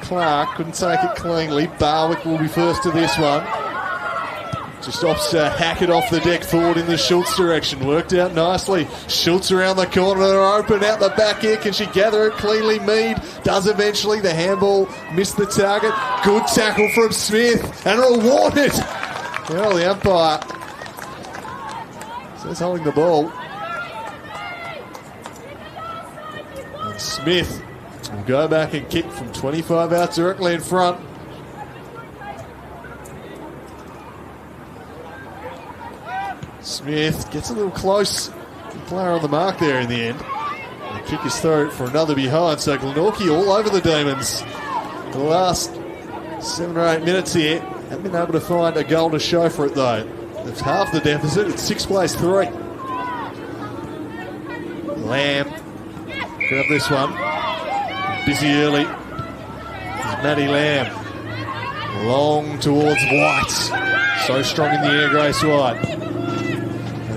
Clark. Couldn't take it cleanly. Barwick will be first to this one. Just opts to hack it off the deck forward in the Schultz direction. Worked out nicely. Schultz around the corner, open out the back here. Can she gather it cleanly? Mead does eventually. The handball missed the target. Good tackle from Smith and rewarded. Well, the umpire says holding the ball. And Smith will go back and kick from 25 out directly in front. Smith gets a little close. The player on the mark there in the end. The kick is through for another behind. So Glenorchy all over the Demons. The last 7 or 8 minutes here. Haven't been able to find a goal to show for it though. It's half the deficit. It's 6 plays 3. Lamb. Grab this one. Busy early. There's Maddie Lamb. Long towards White. So strong in the air, Grace White.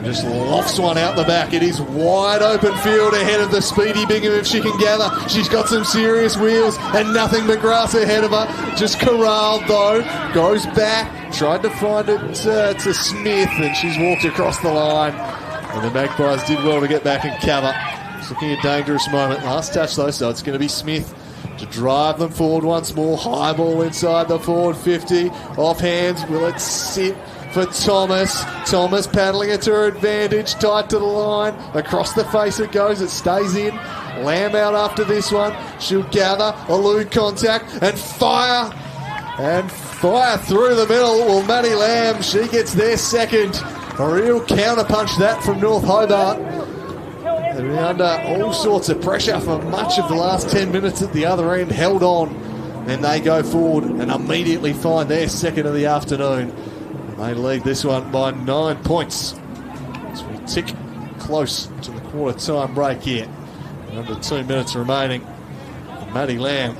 Just lofts one out the back. It is wide open field ahead of the speedy Bingham if she can gather. She's got some serious wheels and nothing but grass ahead of her. Just corralled though. Goes back. Tried to find it to Smith and she's walked across the line. And the Magpies did well to get back and cover. It's looking a dangerous moment. Last touch though, so it's going to be Smith to drive them forward once more. High ball inside the forward 50. Off hands. Will it sit for Thomas? Thomas paddling it to her advantage, tight to the line. Across the face it goes, it stays in. Lamb out after this one. She'll gather, elude contact, and fire. And fire through the middle. Well, Maddie Lamb, she gets their second. A real counter-punch that from North Hobart. They've been under all sorts of pressure for much of the last 10 minutes at the other end. Held on. And they go forward and immediately find their second of the afternoon. They lead this one by 9 points as we tick close to the quarter-time break here. Under 2 minutes remaining. And Maddie Lamb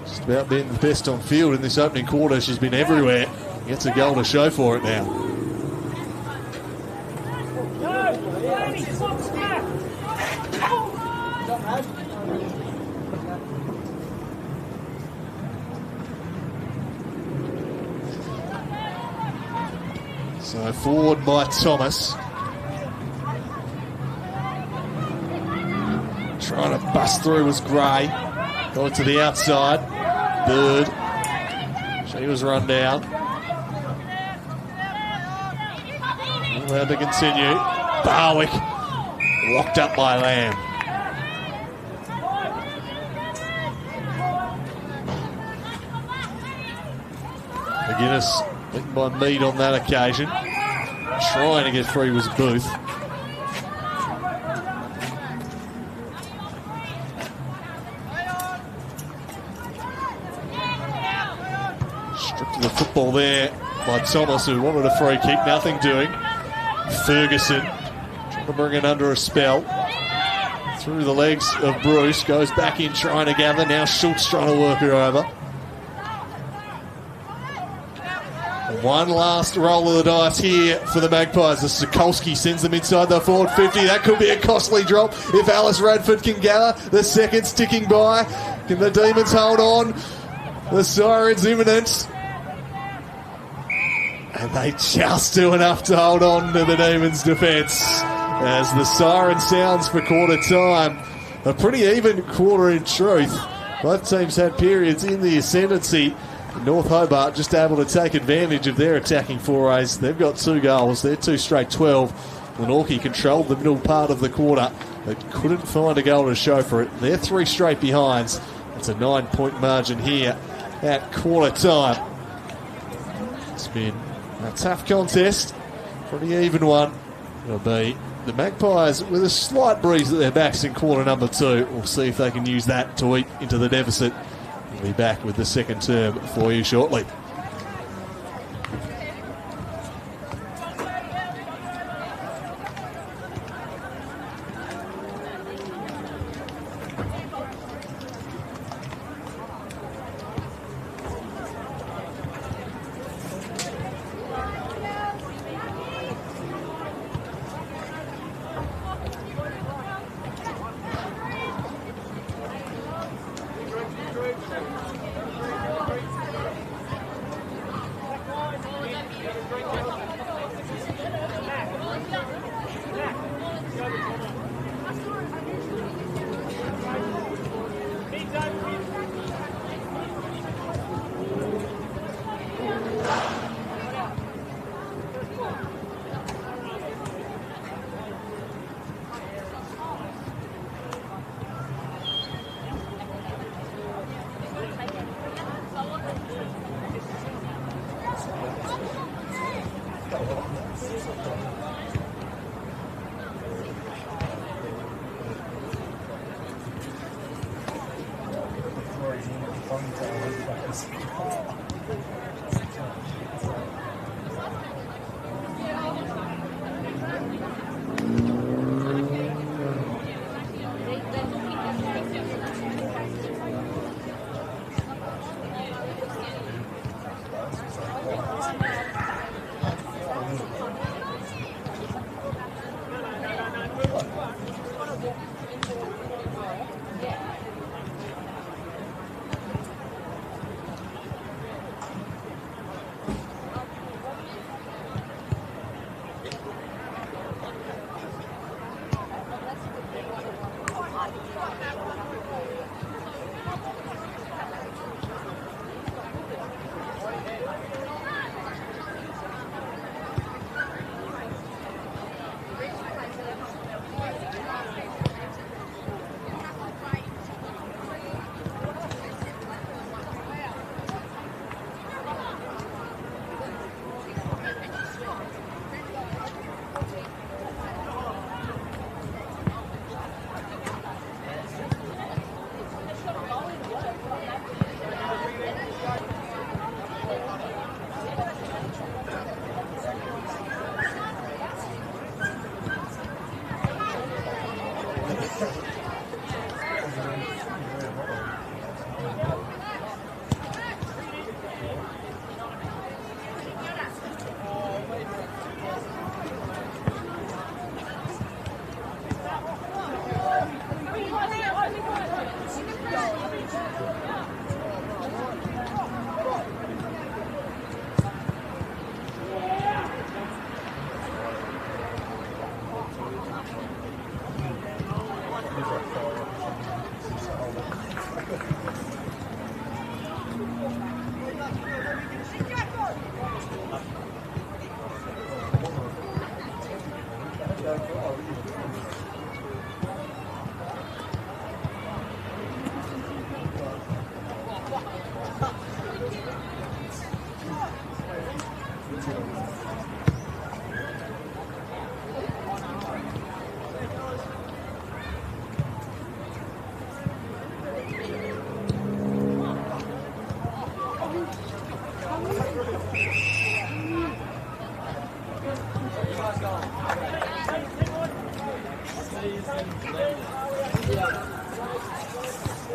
just about being the best on field in this opening quarter. She's been everywhere. Gets a goal to show for it now. So forward by Thomas. Trying to bust through was Gray. Got it to the outside. Bird. She was run down. Allowed to continue. Barwick. Locked up by Lamb. McGuinness beaten by Mead on that occasion. Trying to get free was Booth. Stripped of the football there by Thomas, who wanted a free kick. Nothing doing. Ferguson trying to bring it under a spell. Through the legs of Bruce. Goes back in trying to gather. Now Schultz trying to work her over. One last roll of the dice here for the Magpies. As Sokolski sends them inside the forward 50. That could be a costly drop if Alice Radford can gather. The second's ticking by. Can the Demons hold on? The siren's imminent. And they just do enough to hold on to the Demons' defence. As the siren sounds for quarter time. A pretty even quarter in truth. Both teams had periods in the ascendancy. North Hobart just able to take advantage of their attacking forays. They've got 2 goals. They're 2 straight 12. Glenorchy controlled the middle part of the quarter, but couldn't find a goal to show for it. They're 3 straight behinds. It's a 9-point margin here at quarter time. It's been a tough contest. Pretty even one. It'll be the Magpies with a slight breeze at their backs in quarter number 2. We'll see if they can use that to eat into the deficit. We'll be back with the second term for you shortly.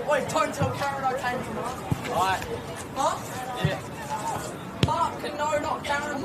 Wait, don't tell Karen I came from her. Right. Huh? Yeah. Mark, no, not Karen.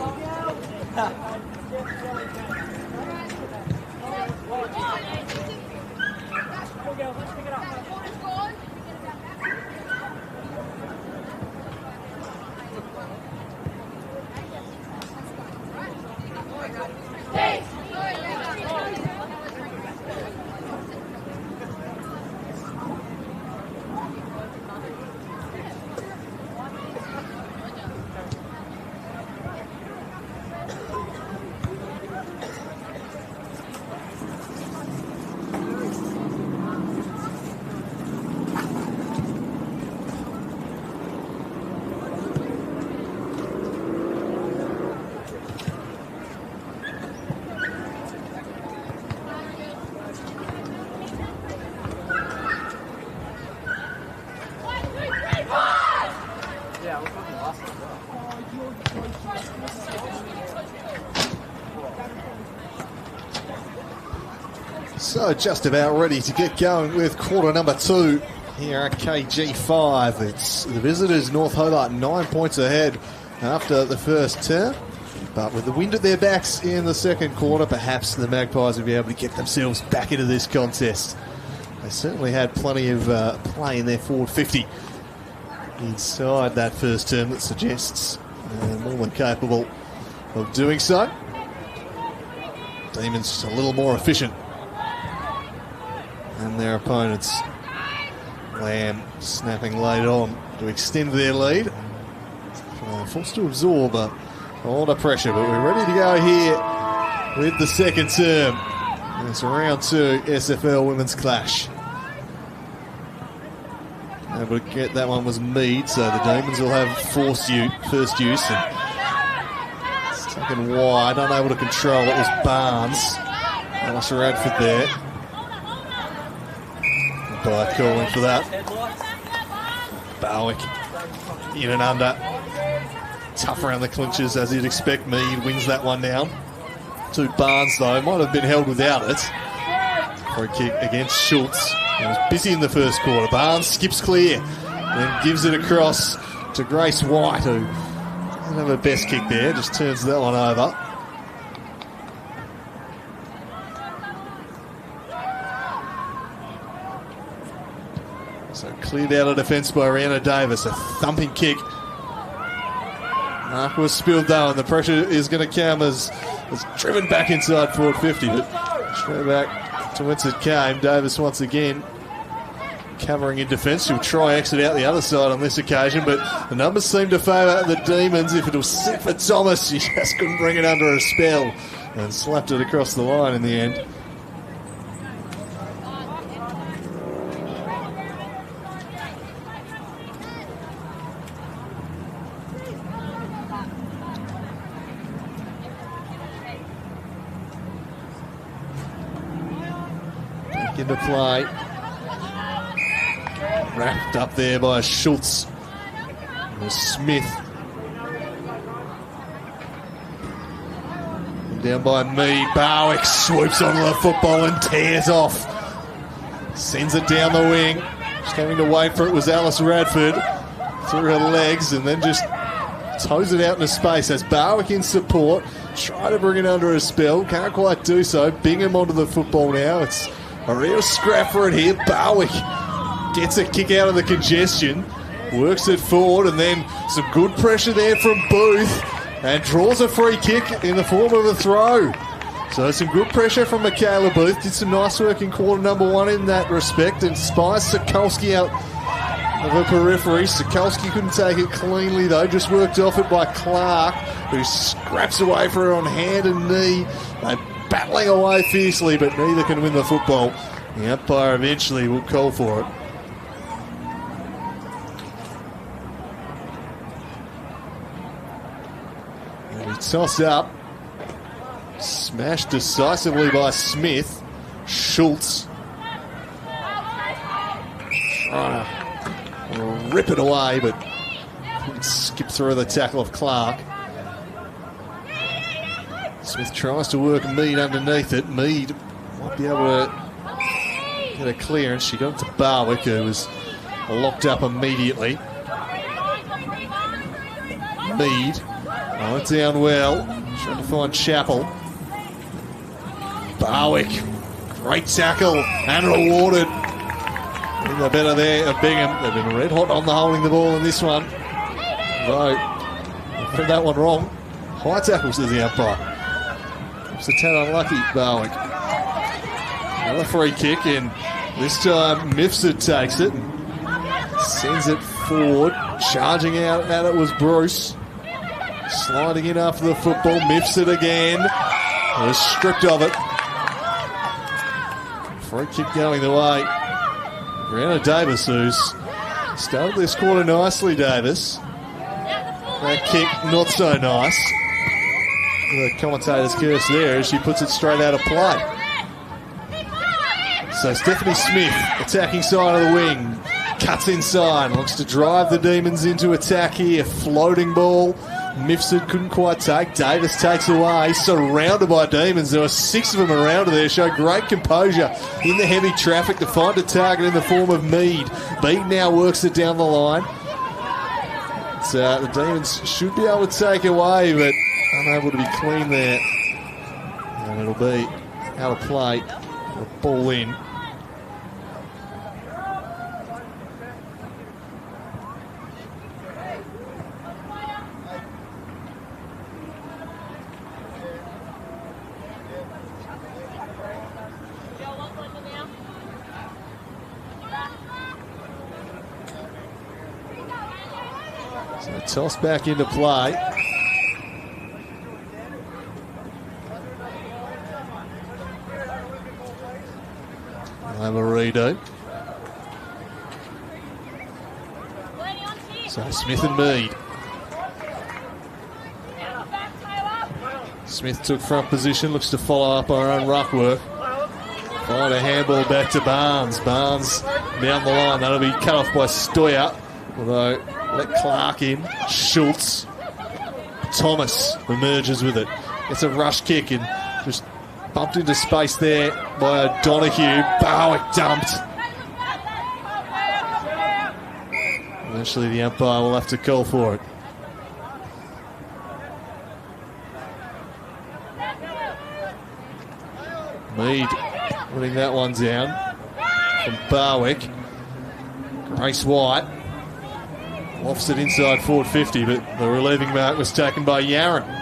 Yeah, I was looking last time. So just about ready to get going with quarter number 2 here at KG5. It's the visitors, North Hobart, 9 points ahead after the first term. But with the wind at their backs in the second quarter, perhaps the Magpies will be able to get themselves back into this contest. They certainly had plenty of play in their forward 50 inside that first term that suggests they're more than capable of doing so. Demons just a little more efficient than their opponents. Lamb snapping late on to extend their lead. Forced to absorb a lot of pressure, but we're ready to go here with the second term. And it's round 2 SFL Women's Clash. Able to get that one was Mead, so the Demons will have first use. And it's taken wide, unable to control it was Barnes. Alistair Radford there. By calling for that. Barwick in and under. Tough around the clinches as you'd expect. Mead wins that one down. To Barnes though, might have been held without it. Free kick against Schultz. He was busy in the first quarter. Barnes skips clear, then gives it across to Grace White, who doesn't have her best kick there, just turns that one over. So cleared out of defence by Rihanna Davis. A thumping kick. Mark was spilled though, and the pressure is going to come as it's driven back inside forward 50, but straight back to whence it came. Davis once again covering in defence. She'll try exit out the other side on this occasion, but the numbers seem to favour the Demons. If it'll sit for Thomas, she just couldn't bring it under a spell and slapped it across the line in the end. Into play. Wrapped up there by Schultz. Smith. Down by Mead. Barwick swoops onto the football and tears off. Sends it down the wing. Just having to wait for it was Alice Radford. Through her legs and then just toes it out into space. Has Barwick in support. Try to bring it under a spell. Can't quite do so. Bingham onto the football now. It's a real scrap for it here. Barwick gets a kick out of the congestion, works it forward, and then some good pressure there from Booth, and draws a free kick in the form of a throw. So some good pressure from Michaela Booth. Did some nice work in quarter number one in that respect, and spies Sokolski out of the periphery. Sokolski couldn't take it cleanly though, just worked off it by Clark, who scraps away for it on hand and knee. They battling away fiercely, but neither can win the football. The umpire eventually will call for it. And he tossed up. Smashed decisively by Smith. Schultz trying to rip it away, but skip through the tackle of Clark. Smith tries to work Mead underneath it. Mead might be able to get a clearance. She got it to Barwick, who was locked up immediately. Mead, oh, it's down well. Trying to find Chappell. Barwick, great tackle and rewarded. In the better there of Bingham. They've been red hot on the holding the ball in this one. Though, I got that one wrong. High tackle, says the umpire. It's a tad unlucky, Barwick. Another free kick, and this time Mifsud takes it and sends it forward. Charging out at it was Bruce. Sliding in after the football. Mifsud again. Was stripped of it. Free kick going the way. Brianna Davis, who's started this quarter nicely, Davis. That kick, not so nice. The commentator's curse there as she puts it straight out of play. So Stephanie Smith, attacking side of the wing, cuts inside, looks to drive the Demons into attack here. Floating ball, Mifsud couldn't quite take. Davis takes away, surrounded by Demons. There were 6 of them around her there. Show great composure in the heavy traffic to find a target in the form of Mead. Mead now works it down the line. So the Demons should be able to take away, but unable to be clean there. And it'll be out of play. The ball in. So toss back into play. Have a redo. So Smith and Mead. Smith took front position, looks to follow up our own ruck work. Find a handball back to Barnes. Barnes down the line. That'll be cut off by Stoyer. Although, let Clark in. Schultz. Thomas emerges with it. It's a rush kick and just bumped into space there by O'Donoghue. Bowick dumped. Eventually the umpire will have to call for it. Mead putting that one down from Barwick. Grace White lofts it inside forward 50, but the relieving mark was taken by Yarran.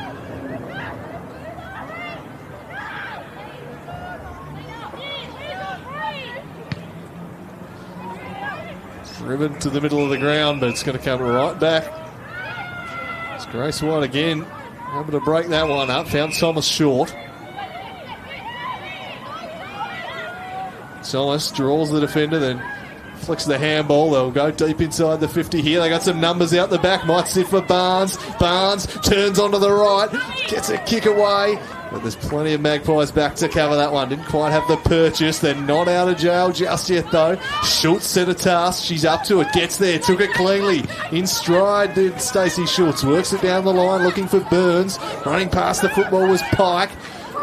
Driven to the middle of the ground, but it's going to come right back. It's Grace White again, able to break that one up. Found Thomas short. Thomas draws the defender, then flicks the handball. They'll go deep inside the 50 here. They got some numbers out the back. Might sit for Barnes. Barnes turns onto the right, gets a kick away. But there's plenty of Magpies back to cover that one. Didn't quite have the purchase. They're not out of jail just yet, though. Schultz set a task. She's up to it. Gets there. Took it cleanly. In stride did Stacey Schultz. Works it down the line looking for Burns. Running past the football was Pike.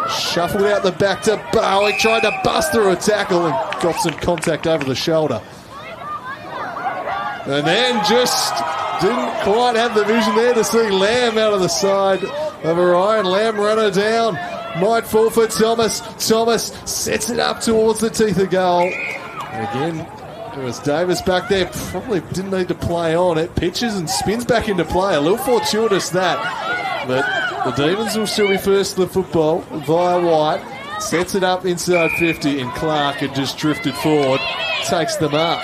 Shuffled out the back to Barwick. Tried to bust through a tackle and got some contact over the shoulder. And then just didn't quite have the vision there to see Lamb out of the side of Orion. Lamb ran her down. Might fall for Thomas. Thomas sets it up towards the teeth of goal. And again, it was Davis back there. Probably didn't need to play on it. Pitches and spins back into play. A little fortuitous that. But the Demons will still be first to the football via White. Sets it up inside 50 and Clark had just drifted forward. Takes the mark.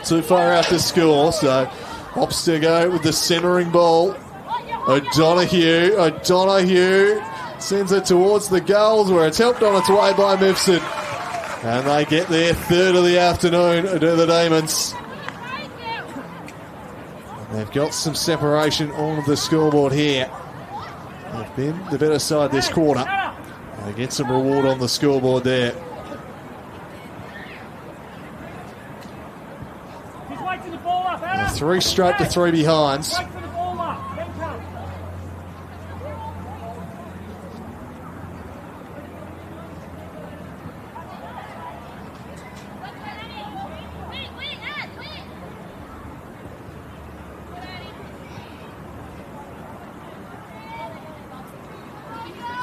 Too far out to score, so opts to go with the centering ball. O'Donoghue sends it towards the goals where it's helped on its way by Mifsud. And they get their third of the afternoon to the Demons. And they've got some separation on the scoreboard here. They've been the better side this quarter. They get some reward on the scoreboard there. Three straight to three behinds.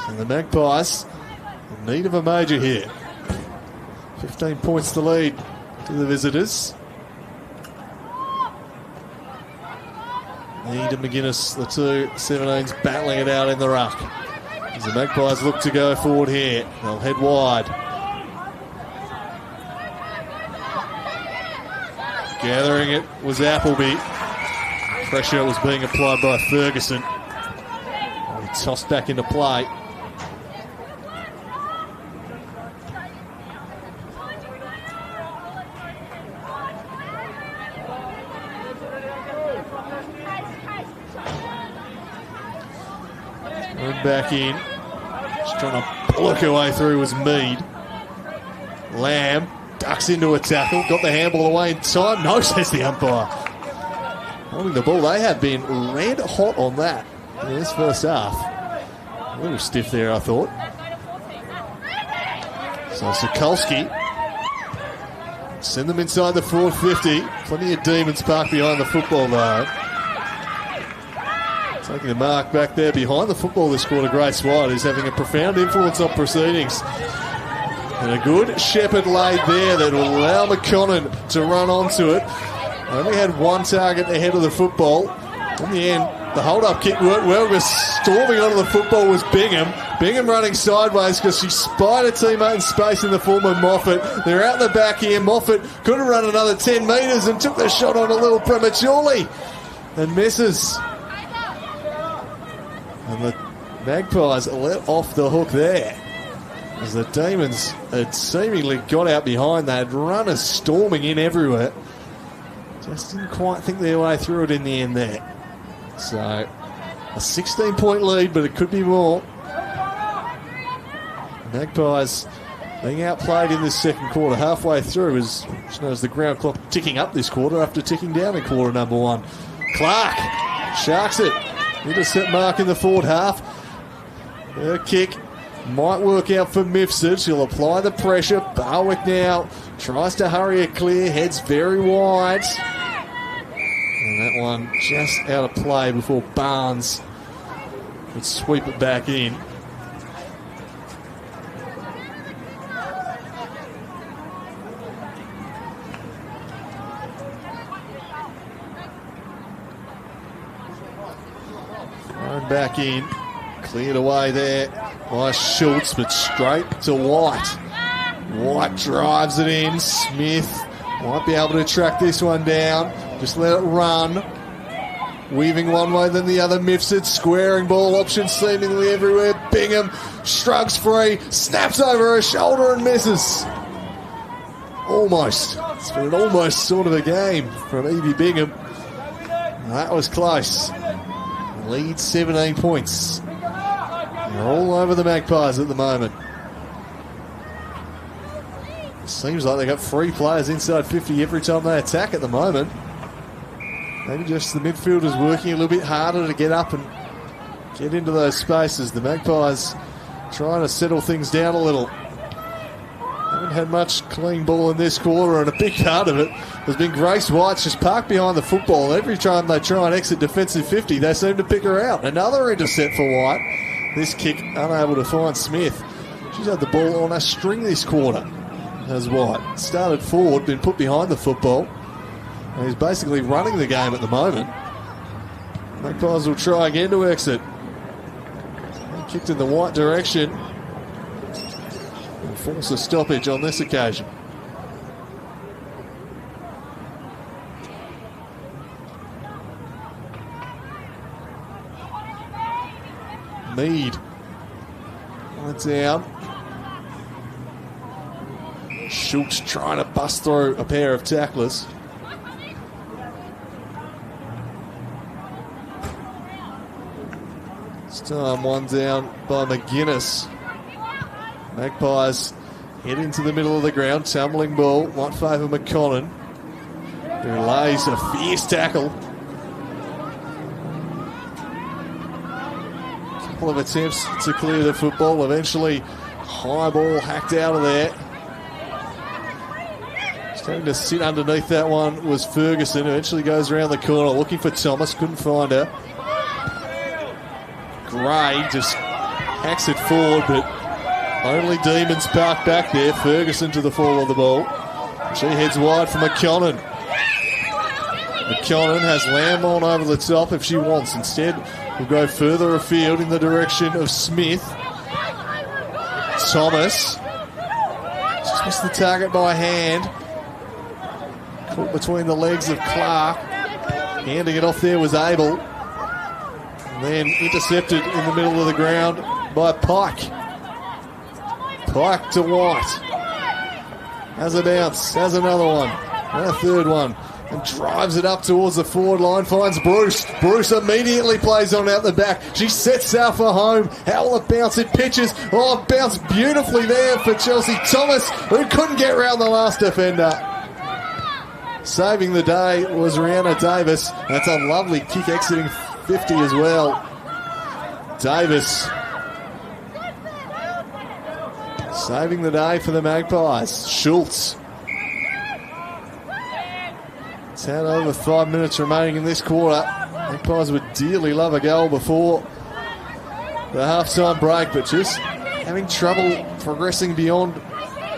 And the Magpies in need of a major here. 15 points to lead to the visitors. Need and McGuinness, the two 17s battling it out in the ruck. As the Magpies look to go forward here, they'll head wide. Gathering it was Appleby. Pressure was being applied by Ferguson. He tossed back into play. Back in. Just trying to block her way through was Mead. Lamb ducks into a tackle. Got the handball away in time. No, says the umpire. Holding the ball. They have been red hot on that in this first half. A little stiff there, I thought. So Sokolski. Send them inside the 450. Plenty of Demons parked behind the football, though. Taking the mark back there behind the football this quarter, Grace White, who's having a profound influence on proceedings. And a good shepherd laid there that will allow McConnon to run onto it. Only had one target ahead of the football. In the end, the hold-up kick worked well, because storming onto the football was Bingham. Bingham running sideways because she spied a teammate in space in the form of Moffat. They're out the back here. Moffat could have run another 10 metres and took the shot on a little prematurely and misses. And the Magpies let off the hook there. As the Demons had seemingly got out behind, they had runners storming in everywhere. Just didn't quite think their way through it in the end there. So, a 16-point lead, but it could be more. Magpies being outplayed in this second quarter. Halfway through, as the ground clock ticking up this quarter after ticking down in quarter number one. Clark sharks it. Intercept mark in the forward half. Her kick might work out for Mifsud. She'll apply the pressure. Barwick now tries to hurry it clear. Heads very wide. And that one just out of play before Barnes would sweep it back in. Thrown back in. Cleared away there by Schultz, but straight to White. White drives it in. Smith might be able to track this one down. Just let it run. Weaving one way then the other. Mifsud squaring ball options seemingly everywhere. Bingham shrugs free, snaps over her shoulder and misses. Almost. It's been an almost sort of a game from Evie Bingham. That was close. Lead 17 points. They're all over the Magpies at the moment. Seems like they got 3 players inside 50 every time they attack at the moment. Maybe just the midfielders working a little bit harder to get up and get into those spaces. The Magpies trying to settle things down a little. Haven't had much clean ball in this quarter, and a big part of it has been Grace White's just parked behind the football. Every time they try and exit defensive 50, they seem to pick her out. Another intercept for White. This kick unable to find Smith. She's had the ball on a string this quarter. As White started forward, been put behind the football. And he's basically running the game at the moment. Magpies will try again to exit. Kicked in the White direction. And force a stoppage on this occasion. Mead. It's down. Schultz trying to bust through a pair of tacklers. This time one down by McGuinness. Magpies head into the middle of the ground. Tumbling ball. Might favour McConnell. Who lays a fierce tackle. Couple of attempts to clear the football. Eventually high ball hacked out of there. Starting to sit underneath that one was Ferguson. Eventually goes around the corner looking for Thomas. Couldn't find her. Gray just hacks it forward, but only Demons parked back there. Ferguson to the fall of the ball. She heads wide for McConnell. McConnell has Lamb on over the top if she wants. Instead, will go further afield in the direction of Smith. Thomas just missed the target by hand. Caught between the legs of Clark. Handing it off there was Abel. And then intercepted in the middle of the ground by Pike. Pike to White. Has a bounce. Has another one. And a third one. And drives it up towards the forward line. Finds Bruce. Bruce immediately plays on out the back. She sets out for home. How will it bounce? It pitches. Oh, it bounced beautifully there for Chelsea. Thomas, who couldn't get round the last defender. Saving the day was Rihanna Davis. That's a lovely kick exiting 50 as well. Davis saving the day for the Magpies. Schultz. It's had over 5 minutes remaining in this quarter. Magpies would dearly love a goal before the half-time break, but just having trouble progressing beyond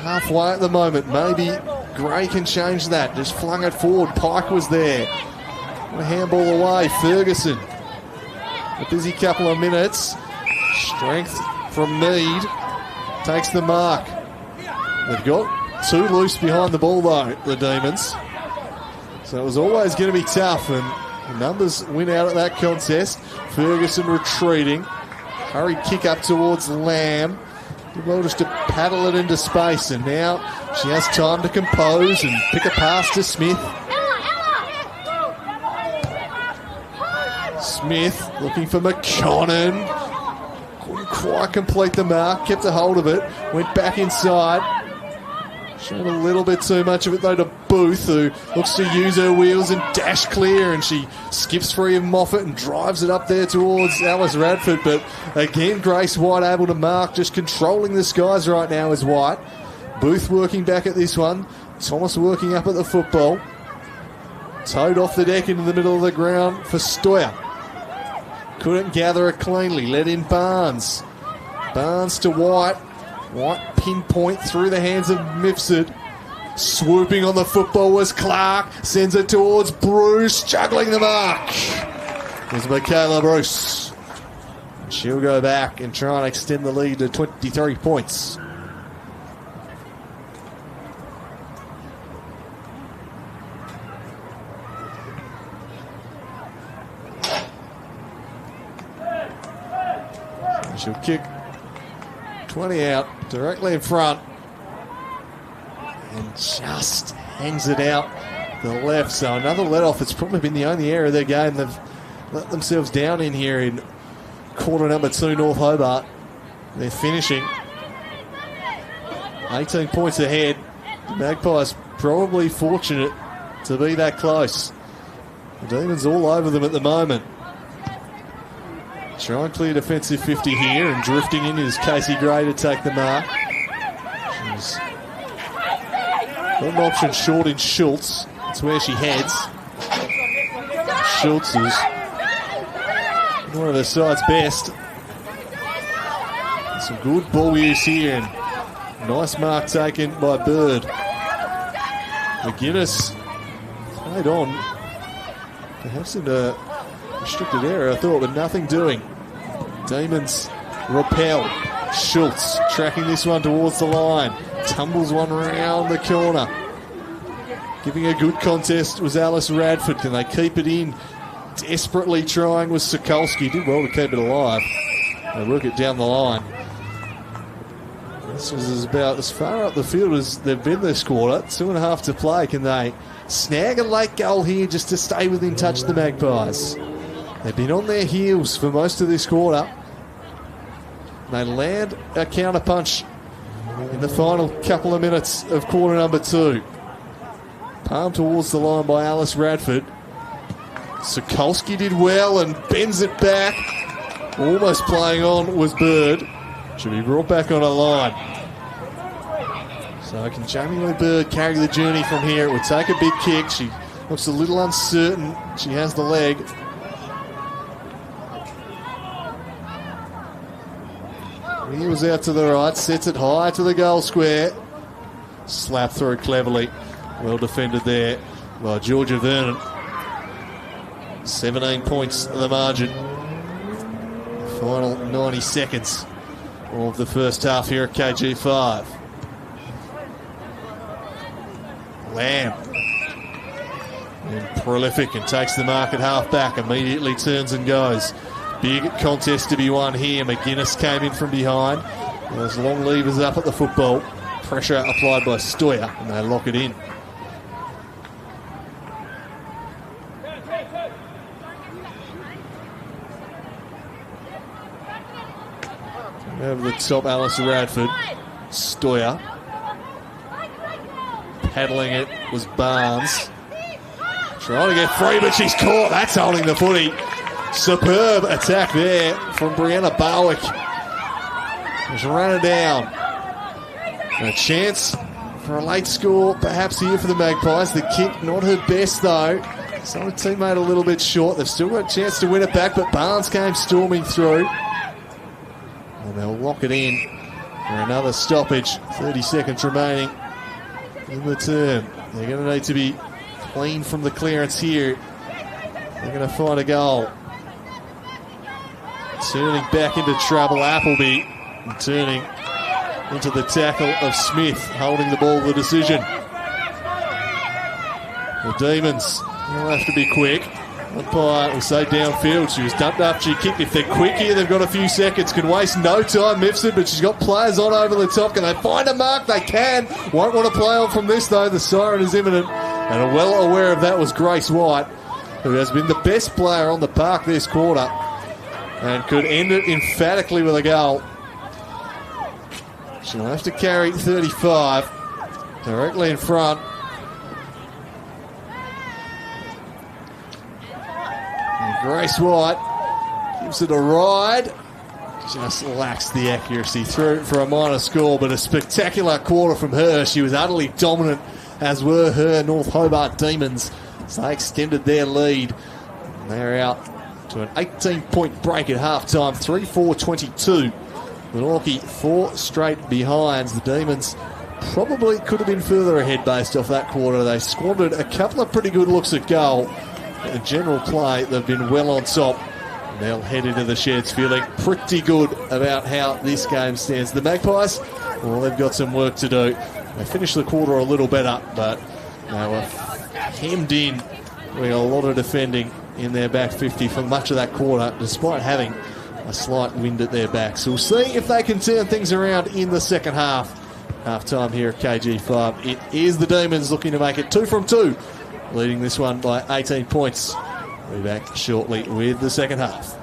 halfway at the moment. Maybe Gray can change that. Just flung it forward. Pike was there. A handball away. Ferguson. A busy couple of minutes. Strength from Mead. Takes the mark. They've got 2 loose behind the ball though, the Demons. So it was always going to be tough, and the numbers win out at that contest. Ferguson retreating. Hurried kick up towards Lamb. Did well just to paddle it into space, and now she has time to compose and pick a pass to Smith. Smith looking for McConnell. Couldn't quite complete the mark. Kept a hold of it. Went back inside. Showed a little bit too much of it though to Booth, who looks to use her wheels and dash clear, and she skips free of Moffat and drives it up there towards Alice Radford. But again, Grace White able to mark, just controlling the skies right now is White. Booth working back at this one. Thomas working up at the football. Towed off the deck into the middle of the ground for Stoyer. Couldn't gather it cleanly. Let in Barnes. Barnes to White. White pinpoint through the hands of Mifsud. Swooping on the football was Clark. Sends it towards Bruce. Juggling the mark. There's Michaela Bruce. She'll go back and try and extend the lead to 23 points. She'll kick 20 out, directly in front, and just hangs it out the left. So another let-off. It's probably been the only area of their game they've let themselves down in here in quarter number 2, North Hobart. They're finishing 18 points ahead. The Magpies probably fortunate to be that close. The Demons all over them at the moment. Try and clear defensive 50 here, and drifting in is Casey Gray to take the mark. She's got an option short in Schultz. That's where she heads. Schultz is one of the side's best. Some good ball use here, and nice mark taken by Bird. McGuinness played on. Perhaps in a restricted area, I thought, but nothing doing. Demons repel. Schultz tracking this one towards the line. Tumbles one around the corner. Giving a good contest was Alice Radford. Can they keep it in? Desperately trying was Sokolsky. Did well to keep it alive. They work it down the line. This was about as far up the field as they've been this quarter. 2.5 to play. Can they snag a late goal here just to stay within touch of the Magpies? They've been on their heels for most of this quarter. They land a counter punch in the final couple of minutes of quarter number 2. Palm towards the line by Alice Radford. Sokolsky did well and bends it back. Almost playing on was Bird. Should be brought back on a line. So can Jamie Lee Bird carry the journey from here? It would take a big kick. She looks a little uncertain. She has the leg. He was out to the right, sets it high to the goal square. Slap through cleverly. Well defended there by Georgia Vernon. 17 points the margin. Final 90 seconds of the first half here at KG5. Lamb. And prolific and takes the mark at half back. Immediately turns and goes. Big contest to be won here. McGuinness came in from behind. Those long levers up at the football. Pressure applied by Stoyer, and they lock it in. Over the top, Alice Radford. Stoyer. Paddling it was Barnes. Trying to get free, but she's caught. That's holding the footy. Superb attack there from Brianna Barwick. Just run it down. And a chance for a late score, perhaps here for the Magpies. The kick, not her best though. So a teammate a little bit short. They've still got a chance to win it back, but Barnes came storming through. And they'll lock it in for another stoppage. 30 seconds remaining in the term. They're going to need to be clean from the clearance here. They're going to find a goal. Turning back into trouble, Appleby. And turning into the tackle of Smith, holding the ball, the decision. The Demons will have to be quick. Umpire will say downfield. She was dumped after she kicked. If they're quick here, they've got a few seconds. Can waste no time, Mifsud, but she's got players on over the top. Can they find a mark? They can. Won't want to play on from this, though. The siren is imminent. And are well aware of that was Grace White, who has been the best player on the park this quarter and could end it emphatically with a goal. She'll have to carry 35. directly in front. And Grace White gives it a ride. Just lacks the accuracy. Threw it for a minor score, but a spectacular quarter from her. She was utterly dominant, as were her North Hobart Demons. So they extended their lead. And they're out to an 18-point break at halftime. 3-4-22. Glenorchy 4 straight behinds. The Demons probably could have been further ahead based off that quarter. They squandered a couple of pretty good looks at goal. In general play, they've been well on top. They'll head into the sheds feeling pretty good about how this game stands. The Magpies, well, they've got some work to do. They finished the quarter a little better, but they were hemmed in, doing a lot of defending in their back 50 for much of that quarter, despite having a slight wind at their back. So we'll see if they can turn things around in the second half. Half-time here at KG5. It is the Demons looking to make it 2 from 2, leading this one by 18 points. We'll be back shortly with the second half.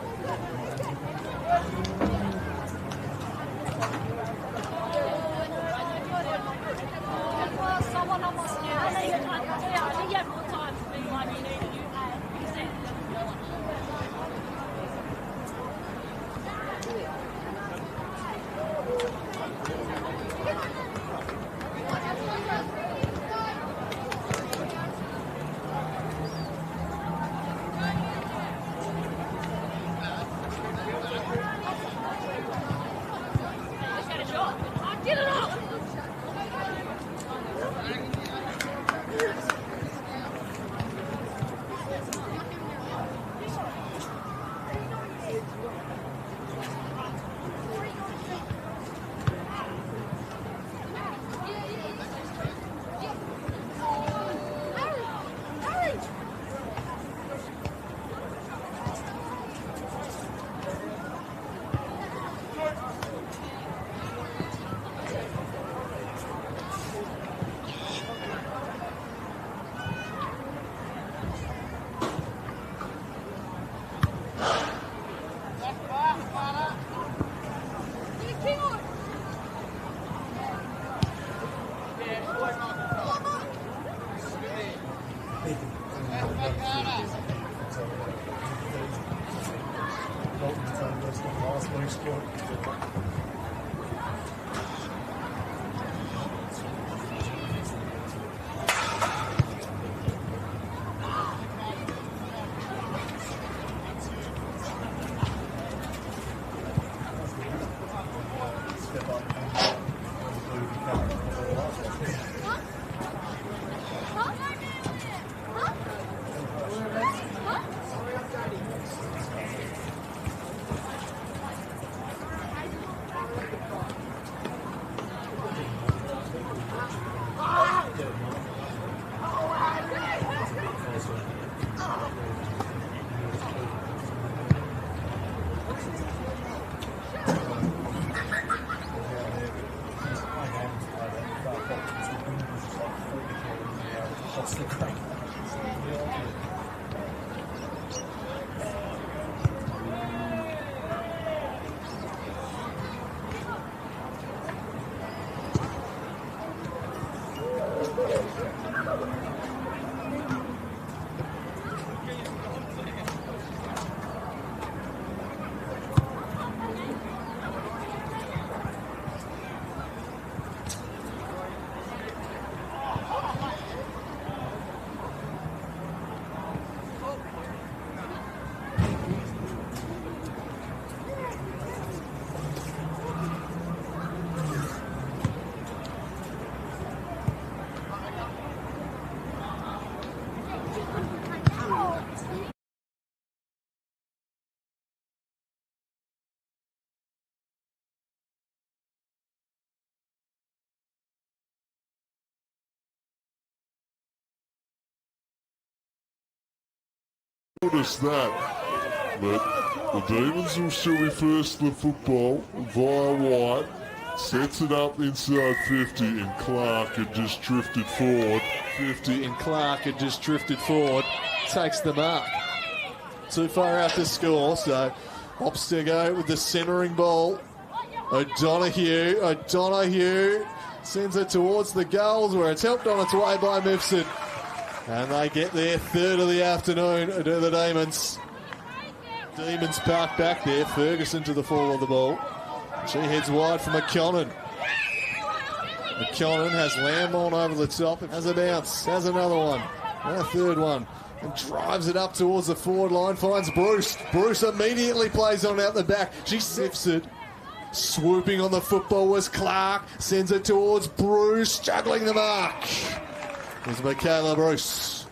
Notice that, but the Demons will still be first to the football via White. Sets it up inside 50 and Clark had just drifted forward. 50 and Clark had just drifted forward. Takes the mark. Too far out to score, so opts to go with the centering ball. O'Donoghue Sends it towards the goals where it's helped on its way by Mifsud. And they get their third of the afternoon to the Demons. Demons park back there. Ferguson to the fall of the ball. She heads wide for McKinnon. McKinnon has Lamb on over the top. Has a bounce. Has another one. And a third one. And drives it up towards the forward line. Finds Bruce. Bruce immediately plays on out the back. She sifts it. Swooping on the football was Clark. Sends it towards Bruce. Juggling the mark. Here's Michaela Bruce.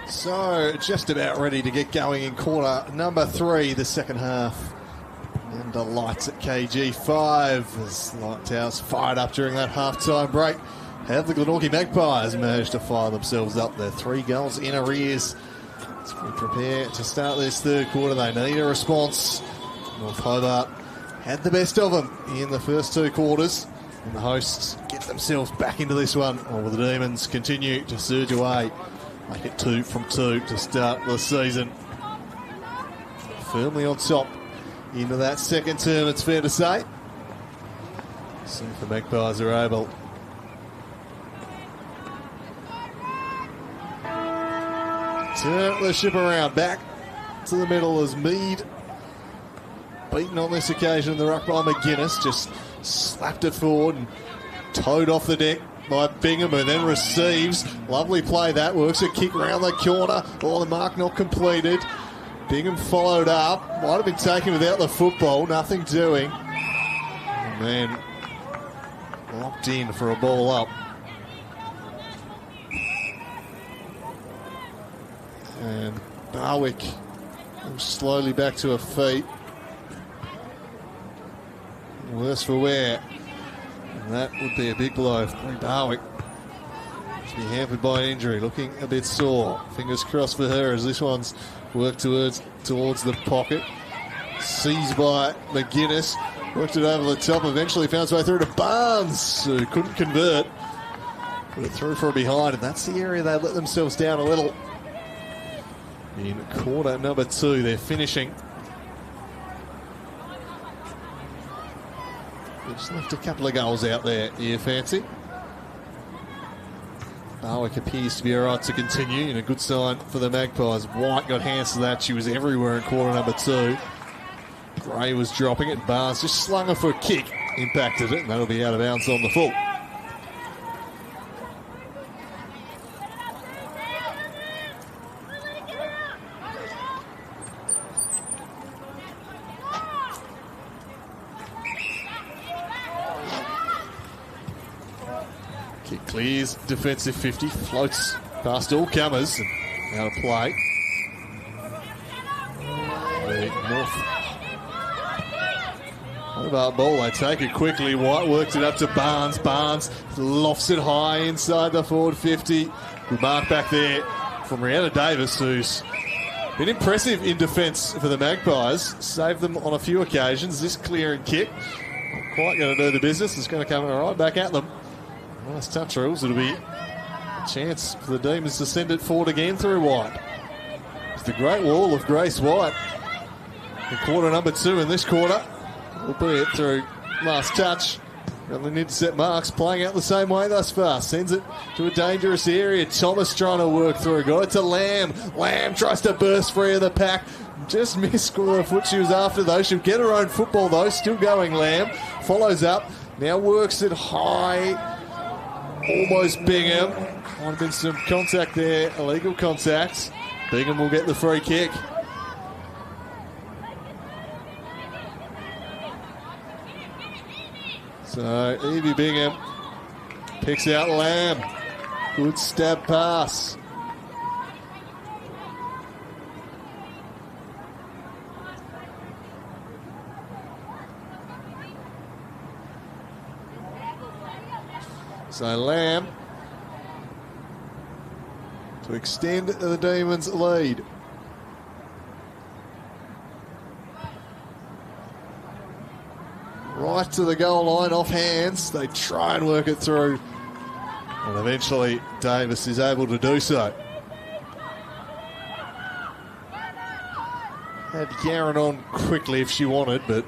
So, just about ready to get going in quarter number 3, the second half. Under lights at KG5 as Light Towers fired up during that half-time break. Have the Glenorchy Magpies managed to fire themselves up there? 3 goals in arrears. As we prepare to start this third quarter, they need a response. North Hobart had the best of them in the first 2 quarters. And the hosts get themselves back into this one, while the Demons continue to surge away. Make it 2 from 2 to start the season. Firmly on top into that second term, it's fair to say. See if the Magpies are able turn the ship around. Back to the middle as Mead, beaten on this occasion, the ruck by McGuinness, just slapped it forward and towed off the deck by Bingham, who then receives. Lovely play that, works a kick round the corner. Oh, the mark not completed. Bingham followed up, might have been taken without the football, nothing doing. And then locked in for a ball up. And Barwick moves slowly back to her feet. Worse for wear. And that would be a big blow for Barwick. To be hampered by an injury, looking a bit sore. Fingers crossed for her as this one's worked towards the pocket. Seized by McGuinness. Worked it over the top, eventually found its way through to Barnes, who couldn't convert. Put it through for a behind, and that's the area they let themselves down a little. In quarter number 2, they're finishing. They just left a couple of goals out there, you fancy. Barwick appears to be all right to continue, and a good sign for the Magpies. White got hands to that. She was everywhere in quarter number 2. Gray was dropping it. Barnes just slung her for a kick, impacted it, and that'll be out of bounds on the full. Kick clears, defensive 50, floats past all comers, and out of play. The North Hobart ball, they take it quickly. White works it up to Barnes. Barnes lofts it high inside the forward 50. Good mark back there from Rihanna Davis, who's been impressive in defence for the Magpies. Saved them on a few occasions. This clearing kick, not quite going to do the business. It's going to come right back at them. Nice touch rules. It'll be a chance for the Demons to send it forward again through White. It's the great wall of Grace White in quarter number 2 in this quarter. Albeit through last touch. Really need to set marks. Playing out the same way thus far. Sends it to a dangerous area. Thomas trying to work through. Got it to Lamb. Lamb tries to burst free of the pack. Just missed with the foot she was after though. She'll get her own football though. Still going Lamb. Follows up. Now works it high. Almost Bingham. Might have been some contact there. Illegal contact. Bingham will get the free kick. So Evie Bingham picks out Lamb. Good stab pass. So Lamb to extend the Demons' lead. Right to the goal line, off hands. They try and work it through. And eventually Davis is able to do so. Had Garen on quickly if she wanted, but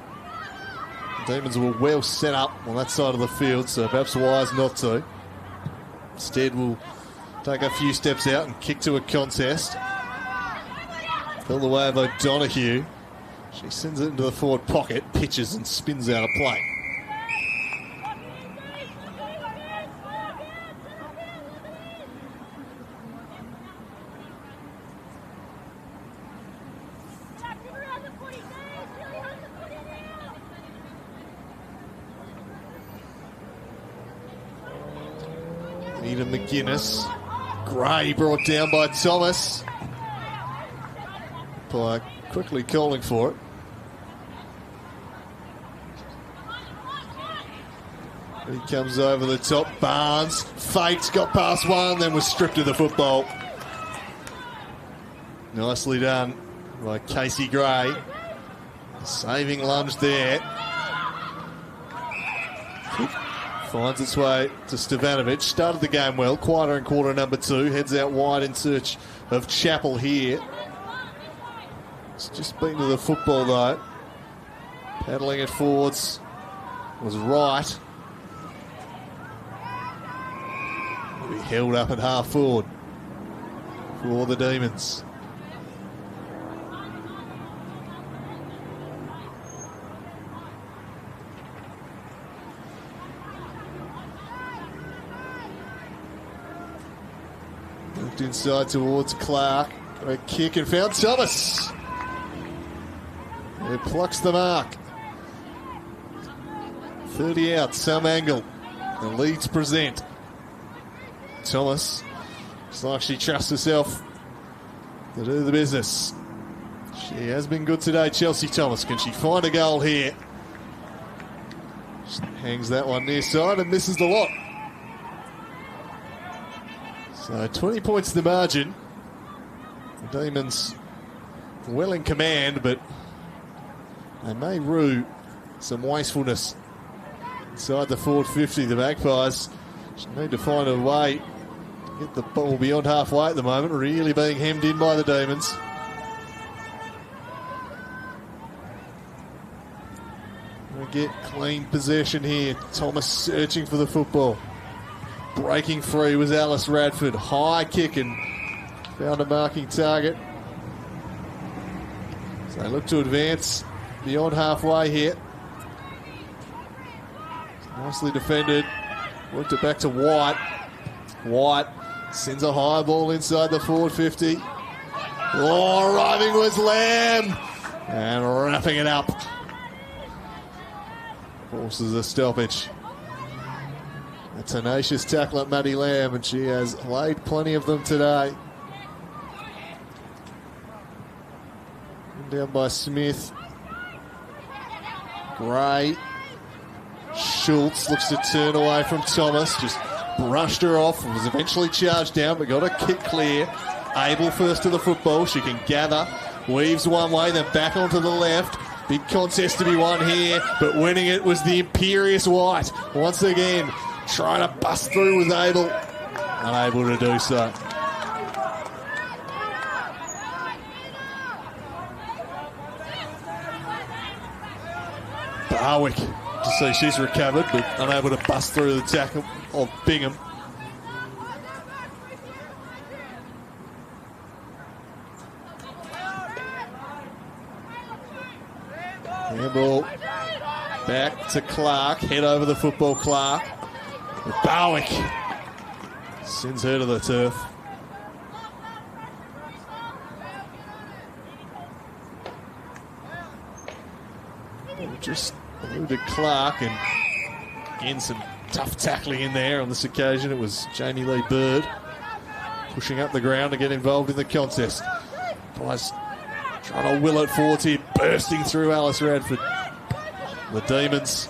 the Demons were well set up on that side of the field, so perhaps wise not to. Instead, we'll take a few steps out and kick to a contest. Fell the way of O'Donoghue. She sends it into the forward pocket, pitches and spins out of play. to McGuinness. Gray brought down by Thomas. By quickly calling for it. He comes over the top. Barnes faked, got past one, then was stripped of the football. Nicely done by Casey Gray. Saving lunge there. Kick finds its way to Stevanovic. Started the game well. Quieter in quarter number 2. Heads out wide in search of Chappell here. It's just been to the football though. Paddling it forwards was right. Will be held up at half forward for the Demons. Moved inside towards Clark. A kick and found Thomas. It plucks the mark. 30 out, some angle. The Leeds present. Thomas, it's like she trusts herself to do the business. She has been good today, Chelsea Thomas. Can she find a goal here? She hangs that one near side and misses the lot. So 20 points the margin. The Demons well in command, but they may rue some wastefulness inside the forward 50. The Magpies need to find a way to get the ball beyond halfway at the moment, really being hemmed in by the Demons. We'll get clean possession here. Thomas searching for the football. Breaking free was Alice Radford. High kick and found a marking target. So they look to advance beyond halfway here. Nicely defended. Worked it back to White. White sends a high ball inside the forward 50. Oh, arriving was Lamb. And wrapping it up. Forces a stoppage. A tenacious tackle at Maddie Lamb, and she has laid plenty of them today. Down by Smith. Gray. Schultz looks to turn away from Thomas. Just brushed her off and was eventually charged down, but got a kick clear. Abel first to the football. She can gather. Weaves one way, then back onto the left. Big contest to be won here, but winning it was the imperious White. Once again, trying to bust through with Abel. Unable to do so. Barwick, to see she's recovered, but unable to bust through the tackle of Bingham. Handball back to Clark, head over the football, Clark. Barwick sends her to the turf. Just eluded Clark, and again some tough tackling in there on this occasion. It was Jamie Lee Bird pushing up the ground to get involved in the contest. Price trying to will it forwards here, bursting through Alice Radford. The Demons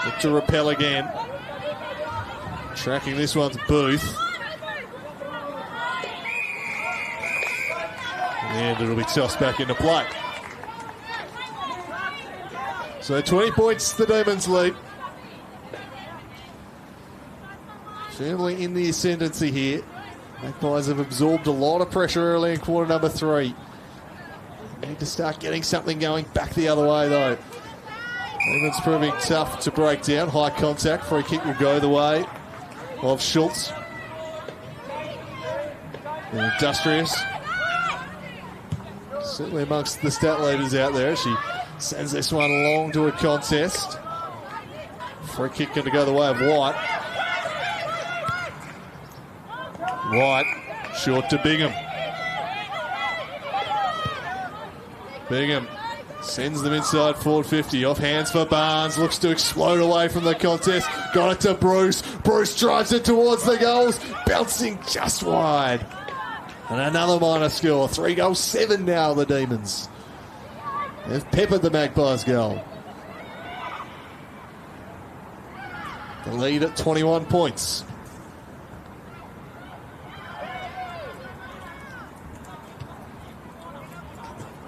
look to repel again. Tracking this one's Booth. And it'll be tossed back into play. So 20 points, the Demons lead. Firmly in the ascendancy here. Magpies have absorbed a lot of pressure early in quarter number 3. Need to start getting something going back the other way though. Demons proving tough to break down. High contact, free kick will go the way of Schultz. And Industrious. Certainly amongst the stat leaders out there. She sends this one along to a contest. Free kick going to go the way of White. White short to Bingham. Bingham Sends them inside forward 50. Off hands for Barnes. Looks to explode away from the contest. Got it to Bruce. Bruce drives it towards the goals. Bouncing just wide. And another minor score. 3 goals, 7 now, the Demons. They've peppered the Magpies goal. The lead at 21 points.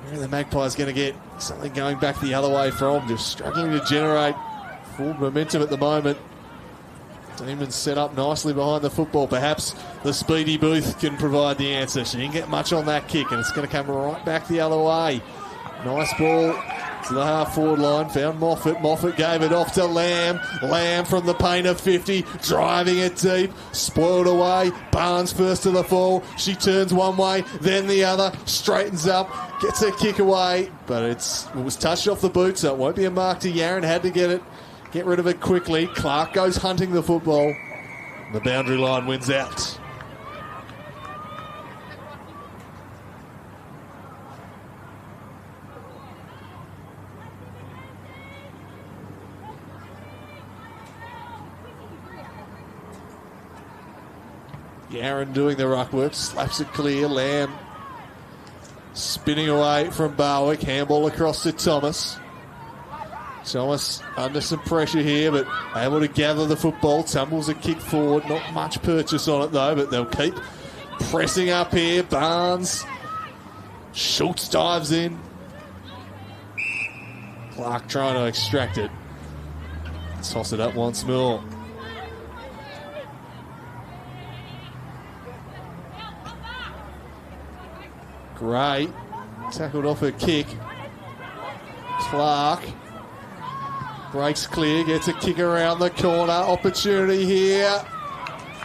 Where are the Magpies going to get something going back the other way from? Just struggling to generate full momentum at the moment. Demons set up nicely behind the football. Perhaps the speedy Booth can provide the answer. She didn't get much on that kick, and it's going to come right back the other way. Nice ball to the half-forward line. Found Moffat. Moffat gave it off to Lamb. Lamb from the paint of 50. Driving it deep. Spoiled away. Barnes first to the fall. She turns one way, then the other. Straightens up. Gets her kick away. But it was touched off the boot, so it won't be a mark to Yaron. Had to get rid of it quickly. Clark goes hunting the football. The boundary line wins out. Yaron doing the ruck work, slaps it clear. Lamb spinning away from Barwick. Handball across to Thomas. Thomas under some pressure here, but able to gather the football. Tumbles a kick forward. Not much purchase on it though, but they'll keep pressing up here. Barnes. Schultz dives in. Clark trying to extract it. Toss it up once more. Gray tackled off her kick. Clark breaks clear, gets a kick around the corner. Opportunity here.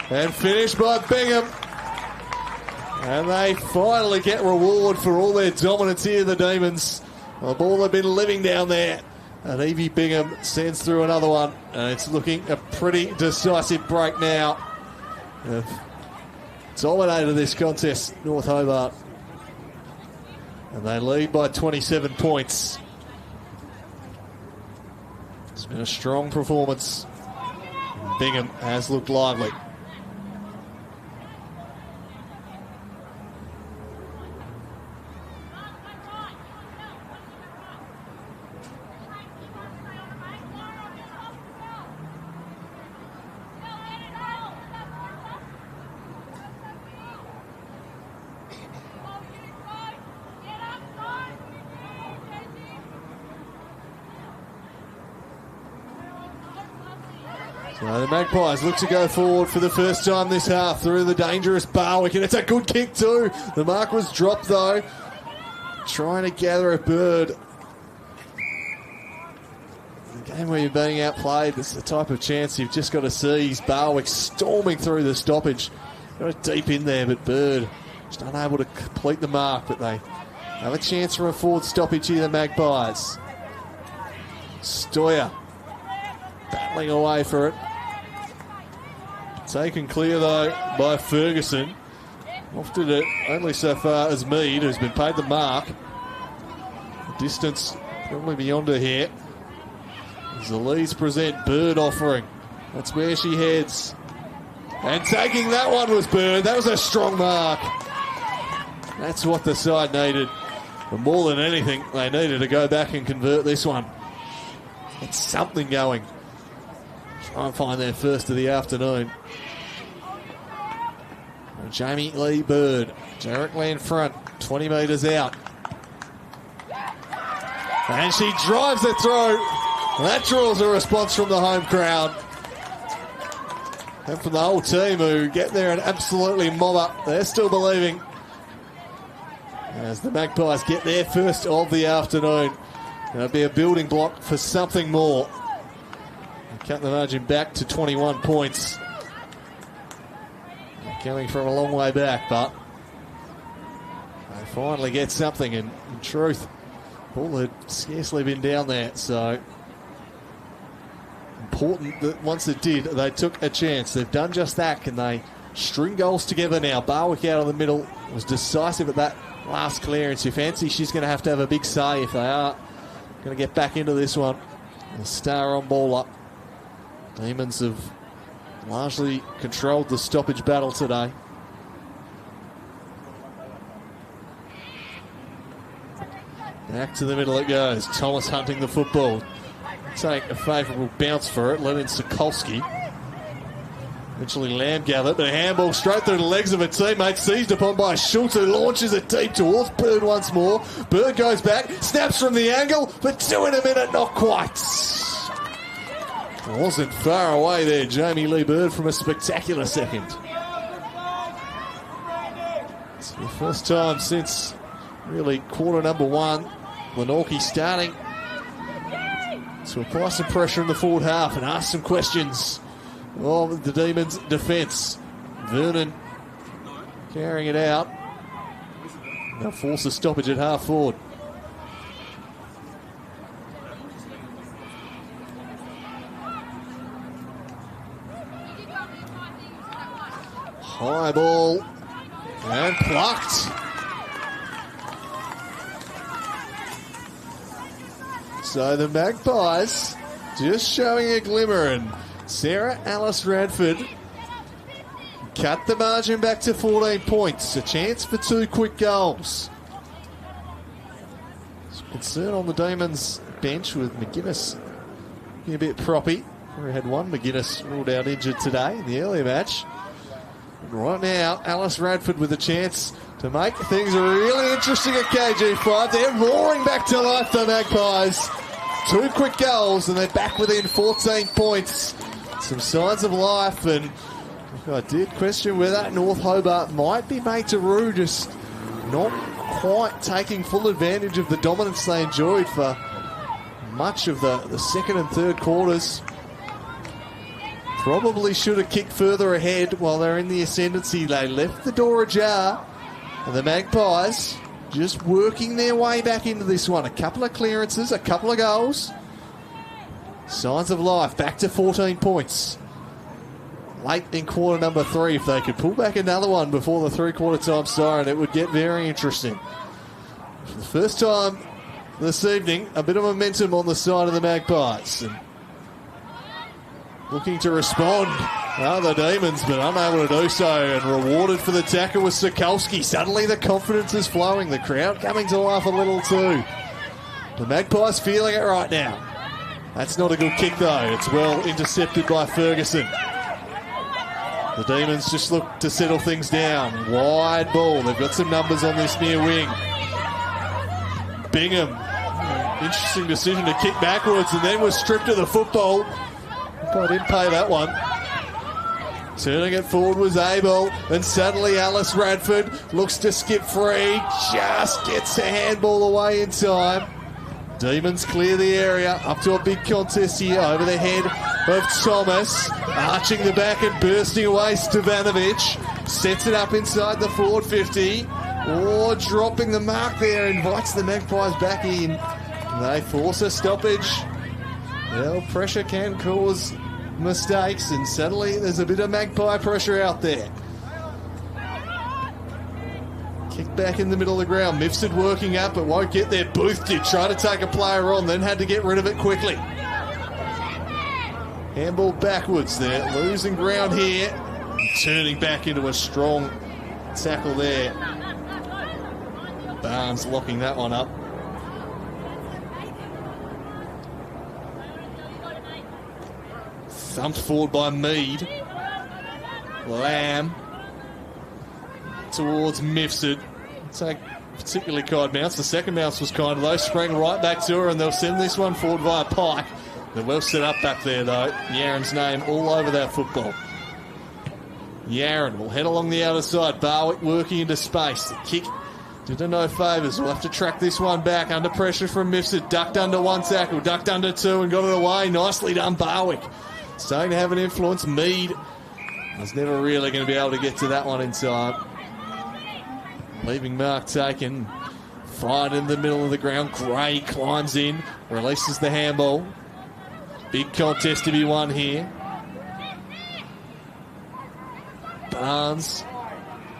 And finished by Bingham. And they finally get reward for all their dominance here, the Demons. The ball had been living down there. And Evie Bingham sends through another one. And it's looking a pretty decisive break now. Dominated this contest, North Hobart. And they lead by 27 points. It's been a strong performance. Bingham has looked lively. So the Magpies look to go forward for the first time this half through the dangerous Barwick, and it's a good kick too. The mark was dropped though. Trying to gather a bird. The game where you're being outplayed, it's the type of chance you've just got to seize. Barwick storming through the stoppage. Got it deep in there, but Bird just unable to complete the mark, but they have a chance for a forward stoppage here, the Magpies. Stoyer battling away for it. Taken clear though by Ferguson. Lofted it only so far as Mead, who's been paid the mark. The distance probably beyond her here. As the Lees present, Bird offering. That's where she heads. And taking that one was Bird. That was a strong mark. That's what the side needed. But more than anything, they needed to go back and convert this one. It's something going. Try and find their first of the afternoon. Jamie Lee Bird directly in front, 20 metres out. And she drives it through. That draws a response from the home crowd. And from the whole team who get there and absolutely mob up. They're still believing. As the Magpies get their first of the afternoon. It'll be a building block for something more. Cut the margin back to 21 points. Coming from a long way back, but they finally get something. And in truth, ball had scarcely been down there. So important that once it did, they took a chance. They've done just that. Can they string goals together now? Barwick out of the middle was decisive at that last clearance. You fancy she's going to have a big say if they are going to get back into this one. The star on bowler. Demons have largely controlled the stoppage battle today. Back to the middle it goes. Thomas hunting the football. Take a favourable bounce for it. Let in Sokolski. Eventually Lamb gathered, but a handball straight through the legs of a teammate, seized upon by Schultz, who launches it deep towards Bird once more. Bird goes back, snaps from the angle, but 2 in a minute, not quite. Wasn't far away there, Jamie Lee Bird, from a spectacular second. It's the first time since really quarter number 1, Glenorchy starting to apply some pressure in the forward half and ask some questions of the Demons' defence. Vernon carrying it out. Now force a stoppage at half forward. High ball and plucked. So the Magpies just showing a glimmer, and Sarah Alice Radford cut the margin back to 14 points. A chance for 2 quick goals. Some concern on the Demons bench with McGuinness being a bit proppy. We had one McGuinness ruled out injured today in the earlier match. And right now, Alice Radford with a chance to make things really interesting at KG5. They're roaring back to life, the Magpies. 2 quick goals and they're back within 14 points. Some signs of life, and I did question whether North Hobart might be made to rue, just not quite taking full advantage of the dominance they enjoyed for much of the second and third quarters. Probably should have kicked further ahead while they're in the ascendancy. They left the door ajar, and the Magpies just working their way back into this one. A couple of clearances, a couple of goals. Signs of life, back to 14 points. Late in quarter number 3, if they could pull back another one before the 3/4 time siren, it would get very interesting. For the first time this evening, a bit of momentum on the side of the Magpies. And looking to respond are the Demons, but unable to do so, and rewarded for the tackle with Sokolski. Suddenly the confidence is flowing, the crowd coming to life a little too. The Magpies feeling it right now. That's not a good kick though, it's well intercepted by Ferguson. The Demons just look to settle things down. Wide ball, they've got some numbers on this near wing. Bingham, interesting decision to kick backwards and then was stripped of the football. I didn't pay that one. Turning it forward was Abel, and suddenly Alice Radford looks to skip free, just gets a handball away in time. Demons clear the area, up to a big contest here, over the head of Thomas, arching the back and bursting away. Stevanovic sets it up inside the forward 50, or dropping the mark there, invites the Magpies back in. They force a stoppage. Well, pressure can cause mistakes, and suddenly there's a bit of Magpie pressure out there. Kick back in the middle of the ground. Mifsud working up, but won't get there. Booth did try to take a player on, then had to get rid of it quickly. Handball backwards there, losing ground here. Turning back into a strong tackle there. Barnes locking that one up. Thumped forward by Mead. Lamb towards Mifsud. Take particularly kind bounce. The second bounce was kind though. Sprang right back to her, and they'll send this one forward via Pike. They're well set up back there though. Yaron's name all over that football. Yaron will head along the outer side. Barwick working into space. The kick did her no favours. We'll have to track this one back under pressure from Mifsud. Ducked under one tackle, ducked under two, and got it away. Nicely done, Barwick. Starting to have an influence. Mead was never really going to be able to get to that one in time. Leaving mark taken. Fired in the middle of the ground. Gray climbs in. Releases the handball. Big contest to be won here. Barnes.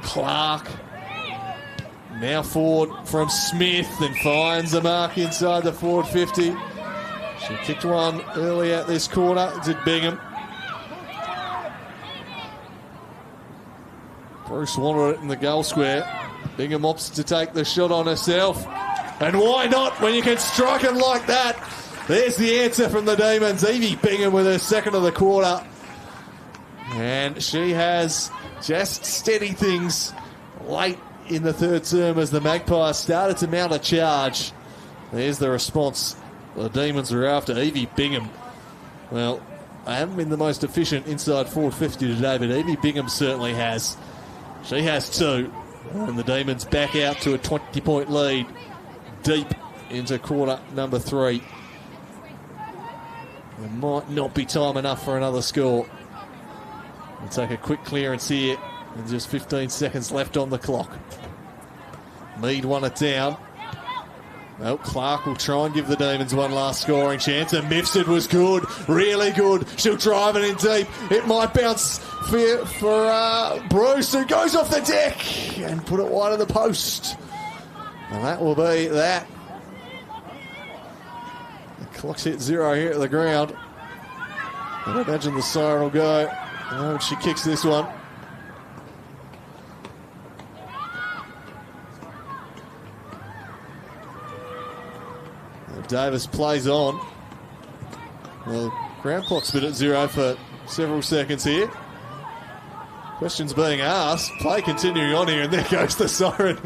Clark. Now forward from Smith and finds the mark inside the forward 50. She kicked one early at this quarter, did Bingham. Bruce wanted it in the goal square. Bingham opts to take the shot on herself. And why not when you can strike them like that? There's the answer from the Demons. Evie Bingham with her second of the quarter. And she has just steadied things late in the third term as the Magpies started to mount a charge. There's the response the Demons are after. Evie Bingham. Well, they haven't been the most efficient inside forward 50 today, but Evie Bingham certainly has. She has two. And the Demons back out to a 20-point lead deep into quarter number 3. There might not be time enough for another score. We'll take a quick clearance here. And just 15 seconds left on the clock. Mead won it down. Well, Clark will try and give the Demons one last scoring chance. And Mifsud was good, really good. She'll drive it in deep. It might bounce for Bruce, who goes off the deck and put it wide of the post. And that will be that. The clock's hit 0 here at the ground. I imagine the siren will go. Oh, she kicks this one. Davis plays on. Well, ground clock's been at 0 for several seconds here. Questions being asked. Play continuing on here, and there goes the siren.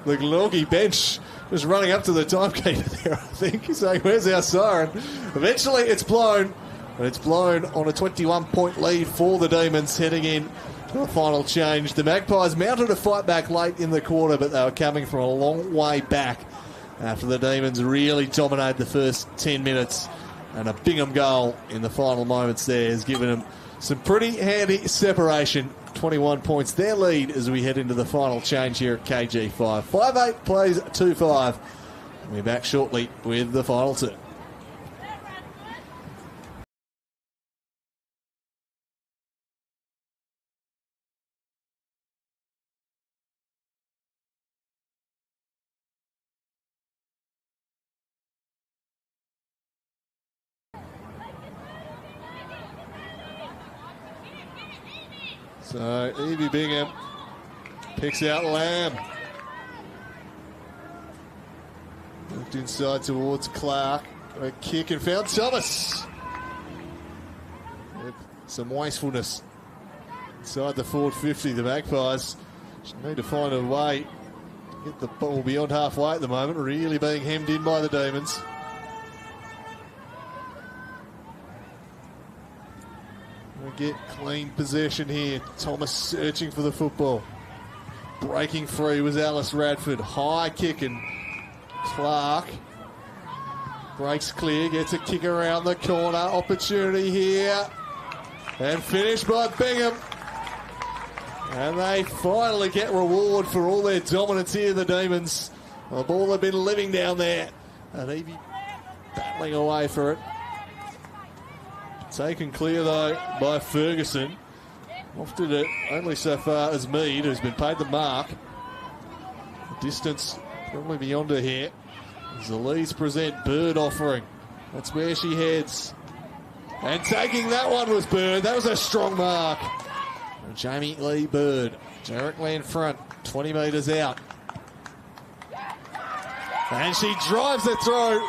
The Glenorchy bench just running up to the timekeeper there, I think, saying, where's our siren? Eventually it's blown, but it's blown on a 21-point lead for the Demons heading in to the final change. The Magpies mounted a fight back late in the quarter, but they were coming from a long way back after the Demons really dominated the first 10 minutes. And a Bingham goal in the final moments there has given them some pretty handy separation. 21 points, their lead as we head into the final change here at KG5. 5-8 plays 2-5. We're back shortly with the final two. So Evie Bingham picks out Lamb. Moved inside towards Clark. A kick and found Thomas. With some wastefulness inside the forward 50. The Magpies should need to find a way to get the ball beyond halfway at the moment. Really being hemmed in by the Demons. Get clean possession here. Thomas searching for the football. Breaking free was Alice Radford. High kick and Clark breaks clear. Gets a kick around the corner. Opportunity here. And finished by Bingham. And they finally get reward for all their dominance here, the Demons. The ball had been living down there. And Evie battling away for it. Taken clear, though, by Ferguson. Lofted it only so far as Mead, who's been paid the mark. The distance probably beyond her here. As the Lees present Bird offering. That's where she heads. And taking that one was Bird. That was a strong mark. And Jamie Lee Bird directly in front, 20 metres out. And she drives it through.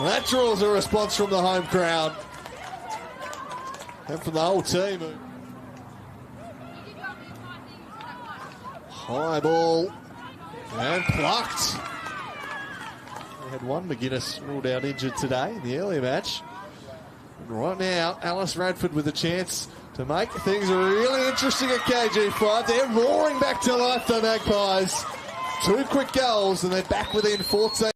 That draws a response from the home crowd. And from the whole team. High ball. And plucked. We had one McGuinness ruled out injured today in the earlier match. And right now, Alice Radford with a chance to make things really interesting at KG5. They're roaring back to life, the Magpies. 2 quick goals and they're back within 14.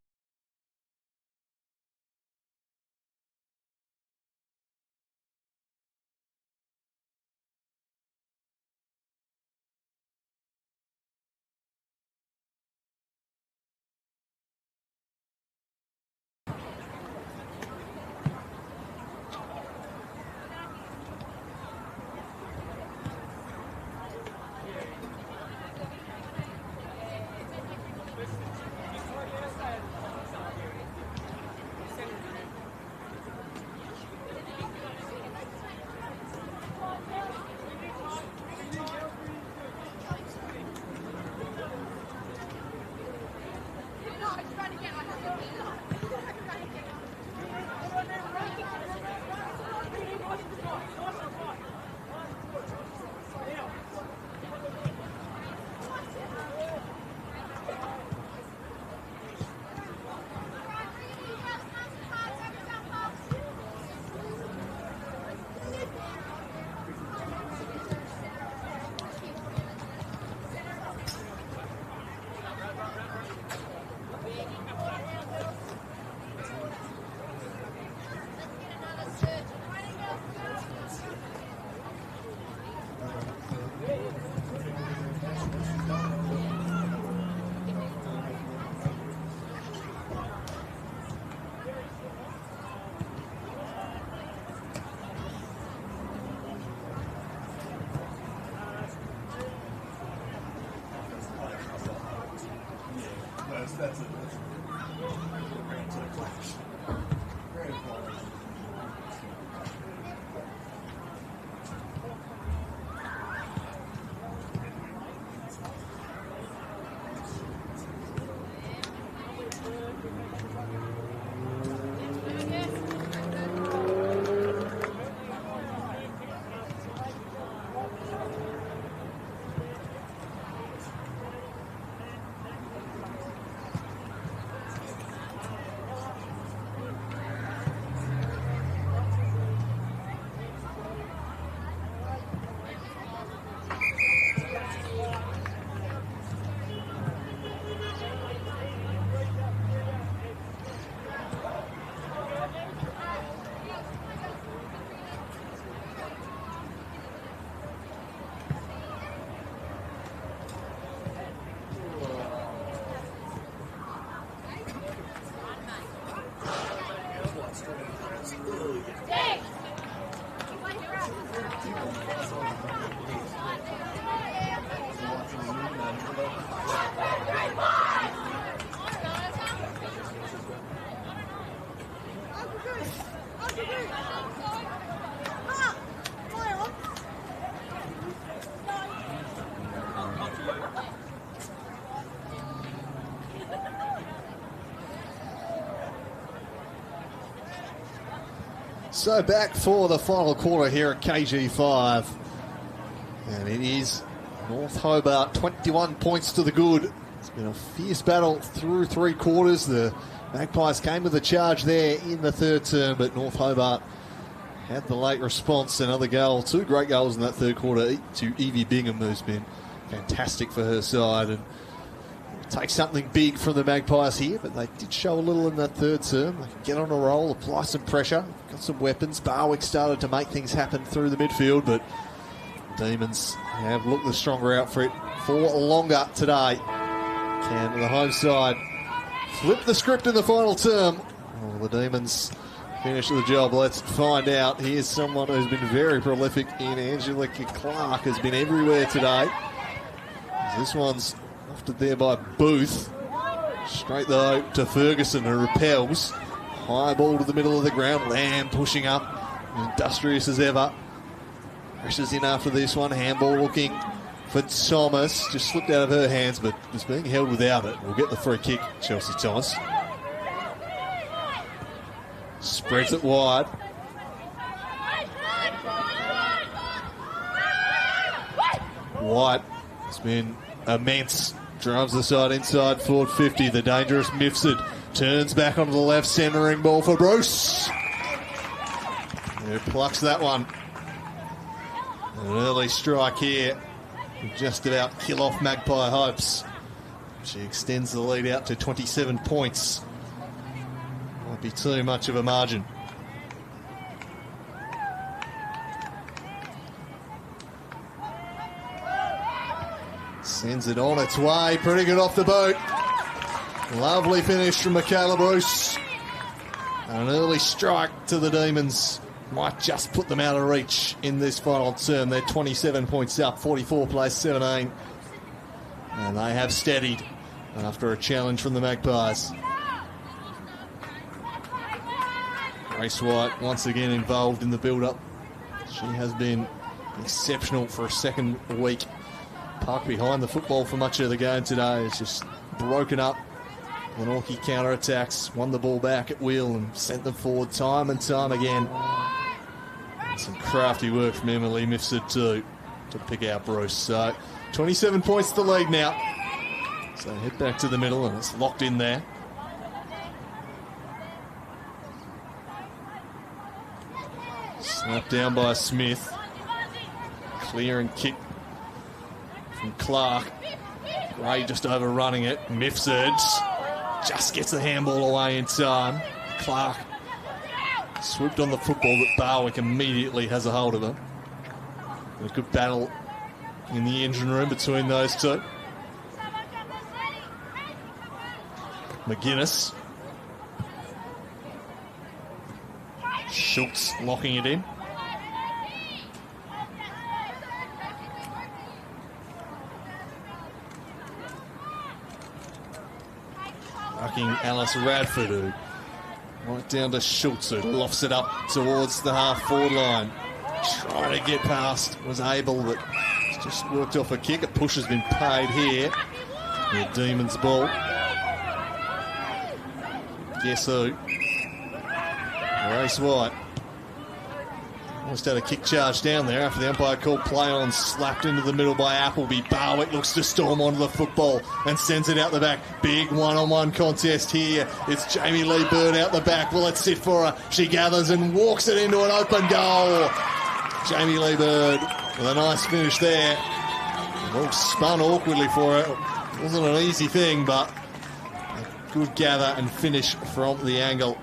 So back for the final quarter here at KG5. And it is North Hobart 21 points to the good. It's been a fierce battle through three quarters. The Magpies came with a charge there in the third term, but North Hobart had the late response. Another goal, two great goals in that third quarter to Evie Bingham, who's been fantastic for her side. And take something big from the Magpies here, but they did show a little in that third term. They can get on a roll, apply some pressure, got some weapons. Barwick started to make things happen through the midfield, but Demons have looked the stronger outfit for longer today. Can the home side flip the script in the final term? Well, the Demons finish the job. Let's find out. Here's someone who's been very prolific in Angelica Clark, has been everywhere today. This one's lofted there by Booth. Straight though to Ferguson, who repels. High ball to the middle of the ground. Lamb pushing up, industrious as ever. Pressures in after this one. Handball looking for Thomas. Just slipped out of her hands, but is being held without it. We'll get the free kick, Chelsea Thomas. Spreads it wide. White has been immense. Drives the side inside, forward 50. The dangerous Mifsud turns back onto the left, centering ball for Bruce. Who plucks that one. An early strike here. Just about kill off Magpie hopes. She extends the lead out to 27 points. Might be too much of a margin. Sends it on its way. Pretty good off the boot. Lovely finish from Michaela Bruce. An early strike to the Demons. Might just put them out of reach in this final term. They're 27 points up, 44 plays 17. And they have steadied after a challenge from the Magpies. Grace White once again involved in the build-up. She has been exceptional for a second week. Parked behind the football for much of the game today. It's just broken up Glenorchy counter-attacks, won the ball back at will and sent them forward time and time again. Some crafty work from Emily Mifsud too to pick out Bruce. So 27 points to the lead now. So head back to the middle and it's locked in there. Snapped down by Smith. Clear and kick from Clark. Gray just overrunning it. Mifsud just gets the handball away in time. Clark swooped on the football, but Barwick immediately has a hold of her. A good battle in the engine room between those two. McGuinness. Schultz locking it in. Fucking Alice Radford, who right down to Schultz, who lofts it up towards the half-forward line. Trying to get past, was able, but just worked off a kick. A push has been paid here. The Demons ball. Guess who? Grace White. Almost had a kick charge down there after the umpire called play on, slapped into the middle by Appleby. Barwick looks to storm onto the football and sends it out the back. Big one-on-one contest here. It's Jamie Lee Bird out the back. Will it sit for her? She gathers and walks it into an open goal. Jamie Lee Bird with a nice finish there. Well spun awkwardly for her. It wasn't an easy thing, but a good gather and finish from the angle.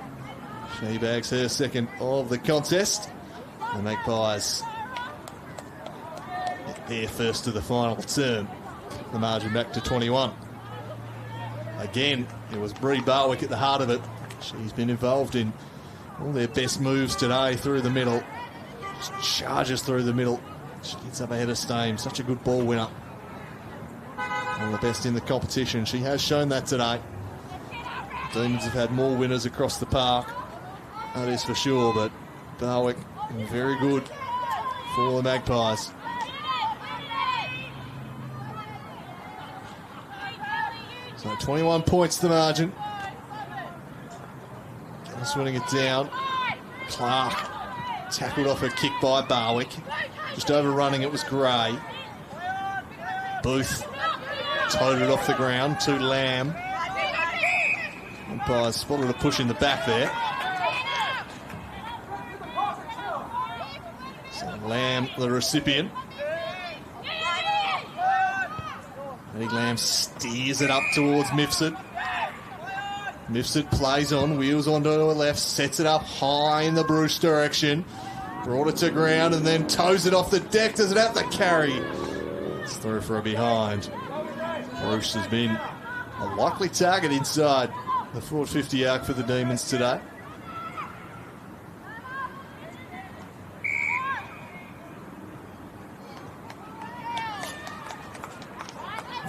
She bags her second of the contest. The Magpies there first to the final term. The margin back to 21. Again, it was Bree Barwick at the heart of it. She's been involved in all their best moves today through the middle. Just charges through the middle. She gets up ahead of Stame. Such a good ball winner. One of the best in the competition. She has shown that today. Demons have had more winners across the park. That is for sure, but Barwick very good for the Magpies. So 21 points the margin. Just winning it down. Clark tackled off a kick by Barwick. Just overrunning it was Gray. Booth towed it off the ground to Lamb. Umpires spotted a push in the back there. Lamb, the recipient. Big Lamb steers it up towards Mifsud. Mifsud plays on, wheels onto her left, sets it up high in the Bruce direction. Brought it to ground and then toes it off the deck. Does it have to carry? It's through for a behind. Bruce has been a likely target inside the forward 50 arc for the Demons today.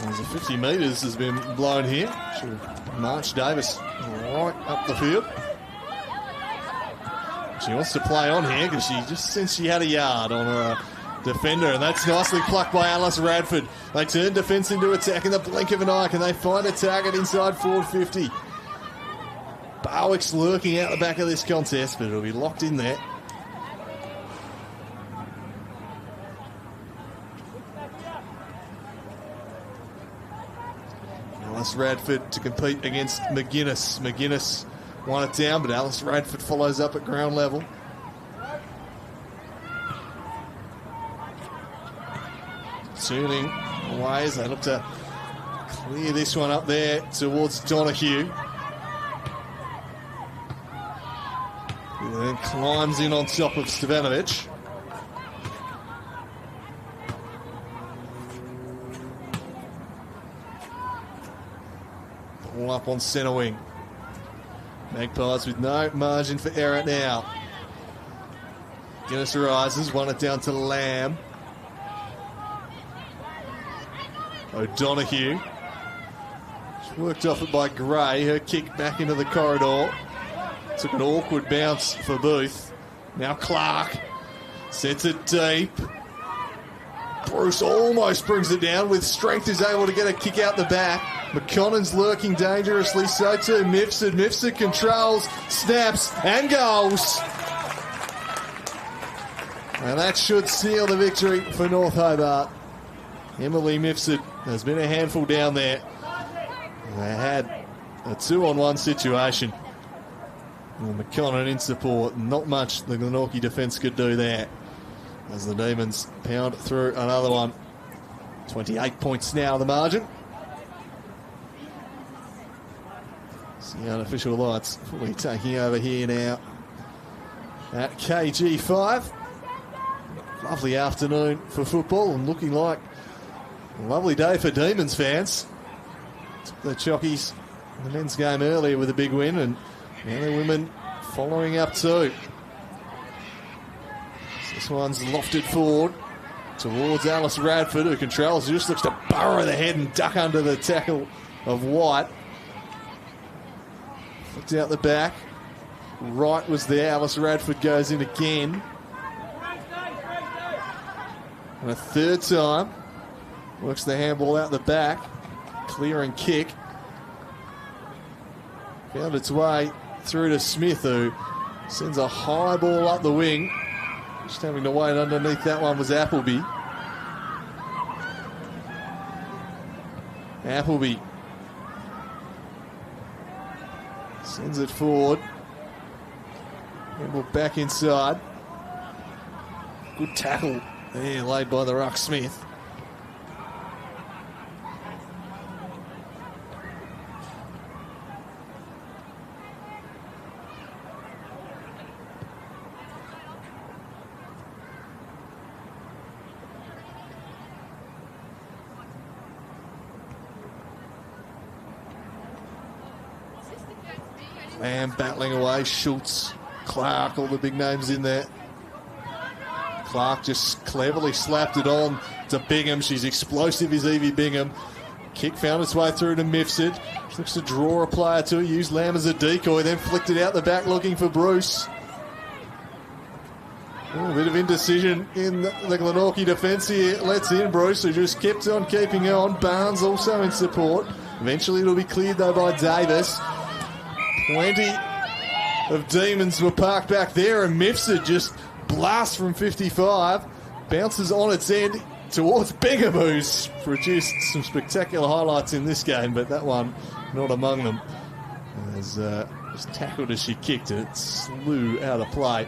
There's a 50 metres has been blown here. March Davis right up the field. She wants to play on here because she just since she had a yard on her defender, and that's nicely plucked by Alice Radford. They turn defence into attack in the blink of an eye. Can they find a target inside forward 50? Barwick's lurking out the back of this contest, but it'll be locked in there. Alice Radford to compete against McGuinness. McGuinness won it down, but Alice Radford follows up at ground level. Turning away as they look to clear this one up there towards Donahue. Who then climbs in on top of Stevanovic. All up on centre wing. Magpies with no margin for error now. Guinness rises, won it down to Lamb. O'Donoghue. She worked off it by Gray. Her kick back into the corridor. Took an awkward bounce for Booth. Now Clark sets it deep. Bruce almost brings it down with strength, is able to get a kick out the back. McConnon's lurking dangerously, so too Mifsud. Mifsud controls, snaps, and goals. And that should seal the victory for North Hobart. Emily Mifsud has been a handful down there. They had a 2-on-1 situation. And McConnon in support. Not much the Glenorchy defence could do there, as the Demons pound through another one. 28 points now, the margin. The unofficial lights fully taking over here now at KG5. Lovely afternoon for football and looking like a lovely day for Demons fans. Took the Chockies in the men's game earlier with a big win, and now the women following up too. This one's lofted forward towards Alice Radford, who controls, just looks to burrow the head and duck under the tackle of White. Flicked out the back. Right was there. Alice Radford goes in again. And a third time. Works the handball out the back. Clear and kick. Found its way through to Smith, who sends a high ball up the wing. Just having to wait underneath that one was Appleby. Appleby sends it forward. Handball back inside. Good tackle there laid by the ruck Smith. Lamb battling away, Schultz, Clark, all the big names in there. Clark just cleverly slapped it on to Bingham. She's explosive as Evie Bingham. Kick found its way through to Mifsud. She looks to draw a player to her, use Lamb as a decoy, then flicked it out the back looking for Bruce. A bit of indecision in the Glenorchy defence here. Lets in Bruce, who just kept on keeping on. Barnes also in support. Eventually it'll be cleared though by Davis. Plenty of Demons were parked back there, and Mifsud just blasts from 55. Bounces on its end towards Bingham, who's produced some spectacular highlights in this game, but that one not among them. As was tackled as she kicked it, slew out of play.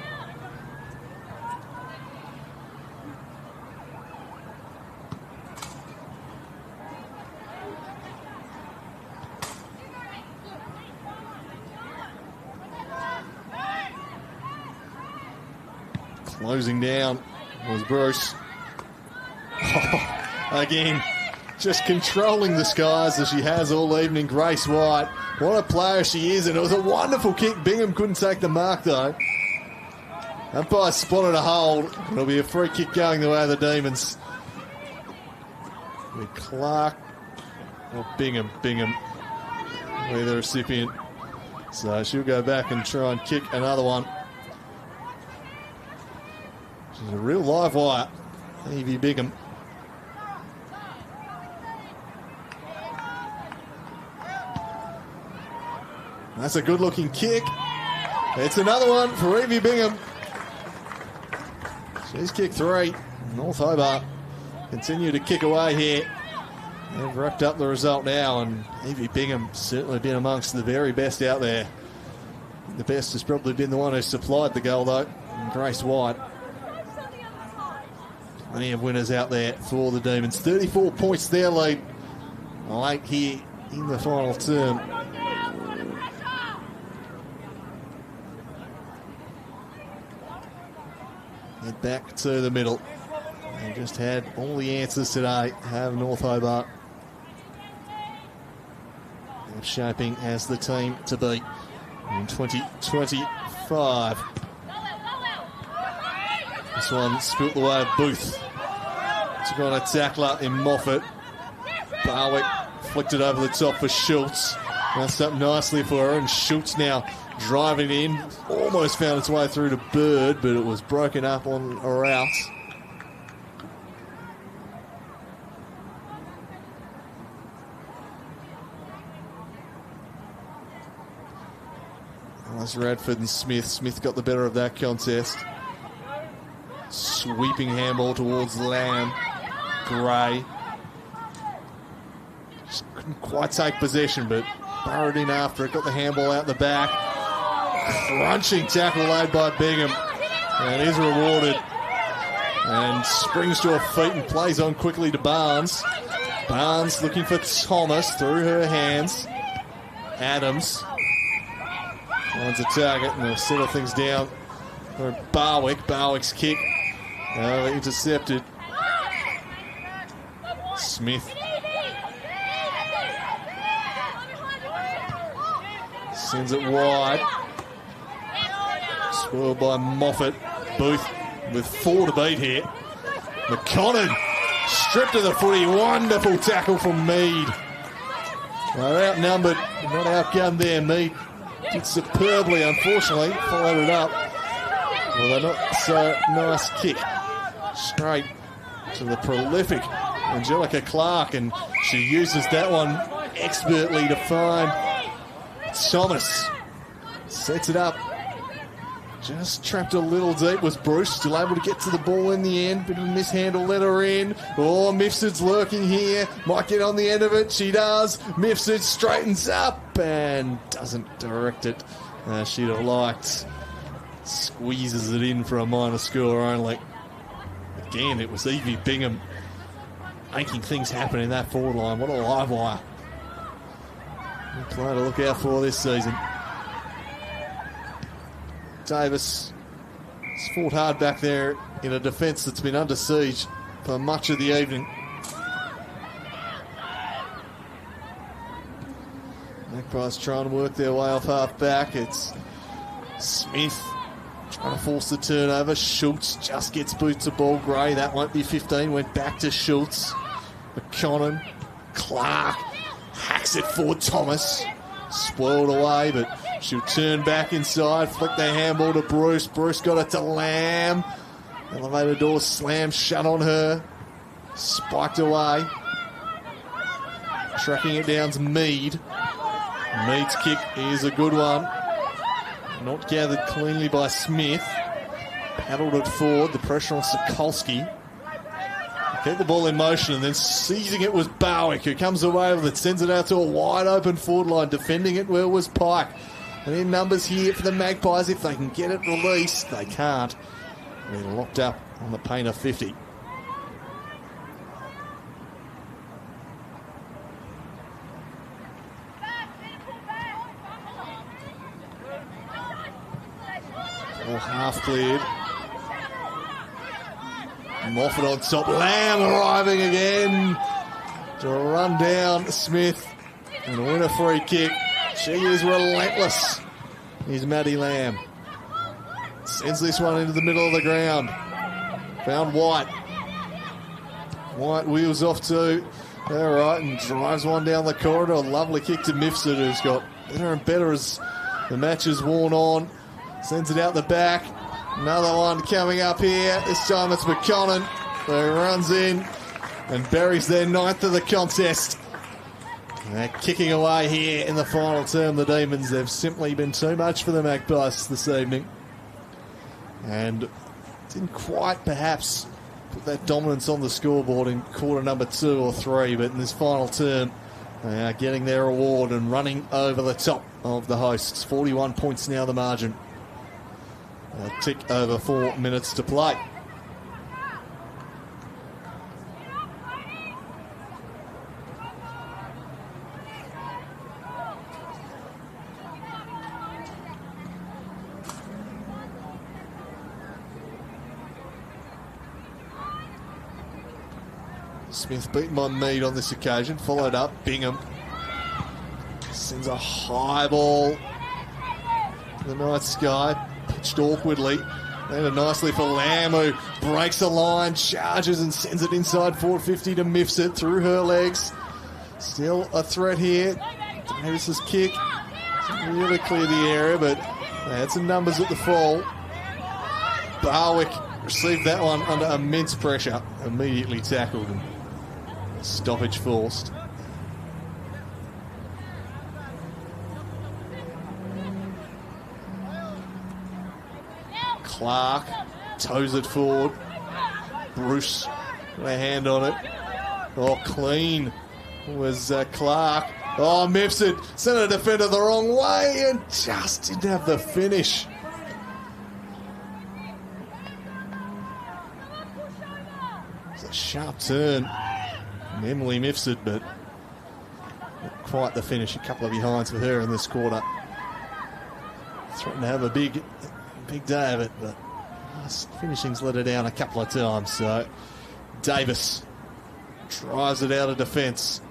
Closing down was Bruce. Again, just controlling the skies as she has all evening. Grace White, what a player she is, and it was a wonderful kick. Bingham couldn't take the mark though. Umpire spotted a hold. It'll be a free kick going the way of the Demons. With Clark or Bingham. Bingham will be the recipient. So she'll go back and try and kick another one. She's a real live wire, Evie Bingham. That's a good-looking kick. It's another one for Evie Bingham. She's kicked 3. North Hobart continue to kick away here. They've wrapped up the result now, and Evie Bingham certainly been amongst the very best out there. The best has probably been the one who supplied the goal, though, and Grace White. Plenty of winners out there for the Demons. 34 points their lead late here in the final term. Head back to the middle. They just had all the answers today, have North Hobart. They're shaping as the team to beat in 2025. This one spilt the way of Booth. Took on a tackler in Moffat. Barwick flicked it over the top for Schultz. That's up nicely for her, and Schultz now driving in. Almost found its way through to Bird, but it was broken up on a route. That's Radford and Smith. Smith got the better of that contest. Sweeping handball towards Lamb. Gray. Just couldn't quite take possession, but burrowed in after it. Got the handball out the back. Crunching tackle laid by Bingham. And is rewarded. And springs to her feet and plays on quickly to Barnes. Barnes looking for Thomas through her hands. Adams finds a target and they'll settle things down for Barwick. Barwick's kick intercepted. Smith sends it wide. Spoiled by Moffat. Booth with 4 to beat here. McConnon stripped to the footy. Wonderful tackle from Mead. They're outnumbered, not outgunned there. Mead did superbly, unfortunately. Followed it up with a not so nice kick. Straight to the prolific Angelica Clark, and she uses that one expertly to find Thomas. Sets it up. Just trapped a little deep was Bruce. Still able to get to the ball in the end. Bit of a mishandle, let her in. Oh, Mifsud's lurking here. Might get on the end of it. She does. Mifsud straightens up and doesn't direct it. She'd have liked. Squeezes it in for a minor score only. Again, it was Evie Bingham making things happen in that forward line. What a live wire. Good player to look out for this season. Davis has fought hard back there in a defence that's been under siege for much of the evening. Magpies trying to work their way off half back. It's Smith trying to force the turnover. Schultz just gets boots of ball. Gray, that won't be 15. Went back to Schultz. McConnon. Clark hacks it for Thomas. Spoiled away, but she'll turn back inside, flick the handball to Bruce. Bruce got it to Lamb. Elevator door slammed shut on her. Spiked away. Tracking it down's Mead. Mead's kick is a good one. Not gathered cleanly by Smith. Paddled it forward. The pressure on Sokolski. Keep the ball in motion, and then seizing it was Barwick, who comes away with it, sends it out to a wide open forward line. Defending it well was Pike. And in numbers here for the Magpies, if they can get it released, they can't. They're locked up on the Painter 50. All half cleared. Moffat on top. Lamb arriving again to run down Smith and win a free kick. She is relentless. Here's Maddie Lamb. Sends this one into the middle of the ground. Found White. White wheels off to her right and drives one down the corridor. A lovely kick to Mifsud, who's got better and better as the match is worn on. Sends it out the back. Another one coming up here. This time it's McConnon who runs in and buries their 9th of the contest. They're kicking away here in the final term. The Demons, they've simply been too much for the Magpies this evening. And didn't quite perhaps put that dominance on the scoreboard in quarter number 2 or 3, but in this final term they are getting their reward and running over the top of the hosts. 41 points now the margin. A tick over 4 minutes to play. Smith beaten by Mead on this occasion. Followed up, Bingham sends a high ball to the night sky. Pitched awkwardly. Landed nicely for Lamb, who breaks the line, charges and sends it inside 450 to Mifsud through her legs. Still a threat here. Davis's kick doesn't really clear the area, but they had some numbers at the fall. Barwick received that one under immense pressure. Immediately tackled and stoppage forced. Clark toes it forward. Bruce got a hand on it. Oh, clean was Clark. Oh, Mifsud sent a defender the wrong way and just didn't have the finish. It's a sharp turn from Emily Mifsud, but not quite the finish. A couple of behinds for her in this quarter. Threatened to have a big day of it, but finishing's let her down a couple of times. So Davis drives it out of defence.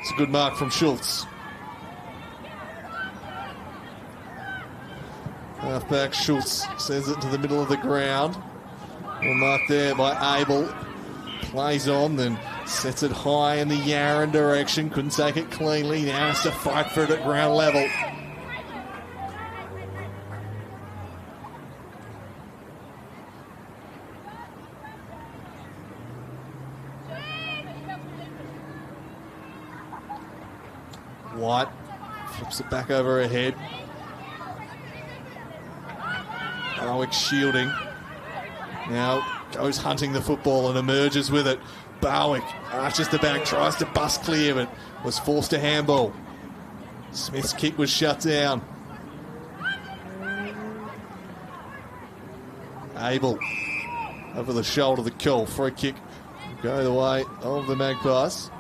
It's a good mark from Schultz. Halfback Schultz sends it to the middle of the ground. Well marked there by Abel. Plays on, then sets it high in the Yarran direction. Couldn't take it cleanly. Now has to fight for it at ground level. White flips it back over her head. Barwick shielding. Now goes hunting the football and emerges with it. Barwick arches the back, tries to bust clear, but was forced to handball. Smith's kick was shut down. Abel over the shoulder, the call. Free kick go the way of the Magpies.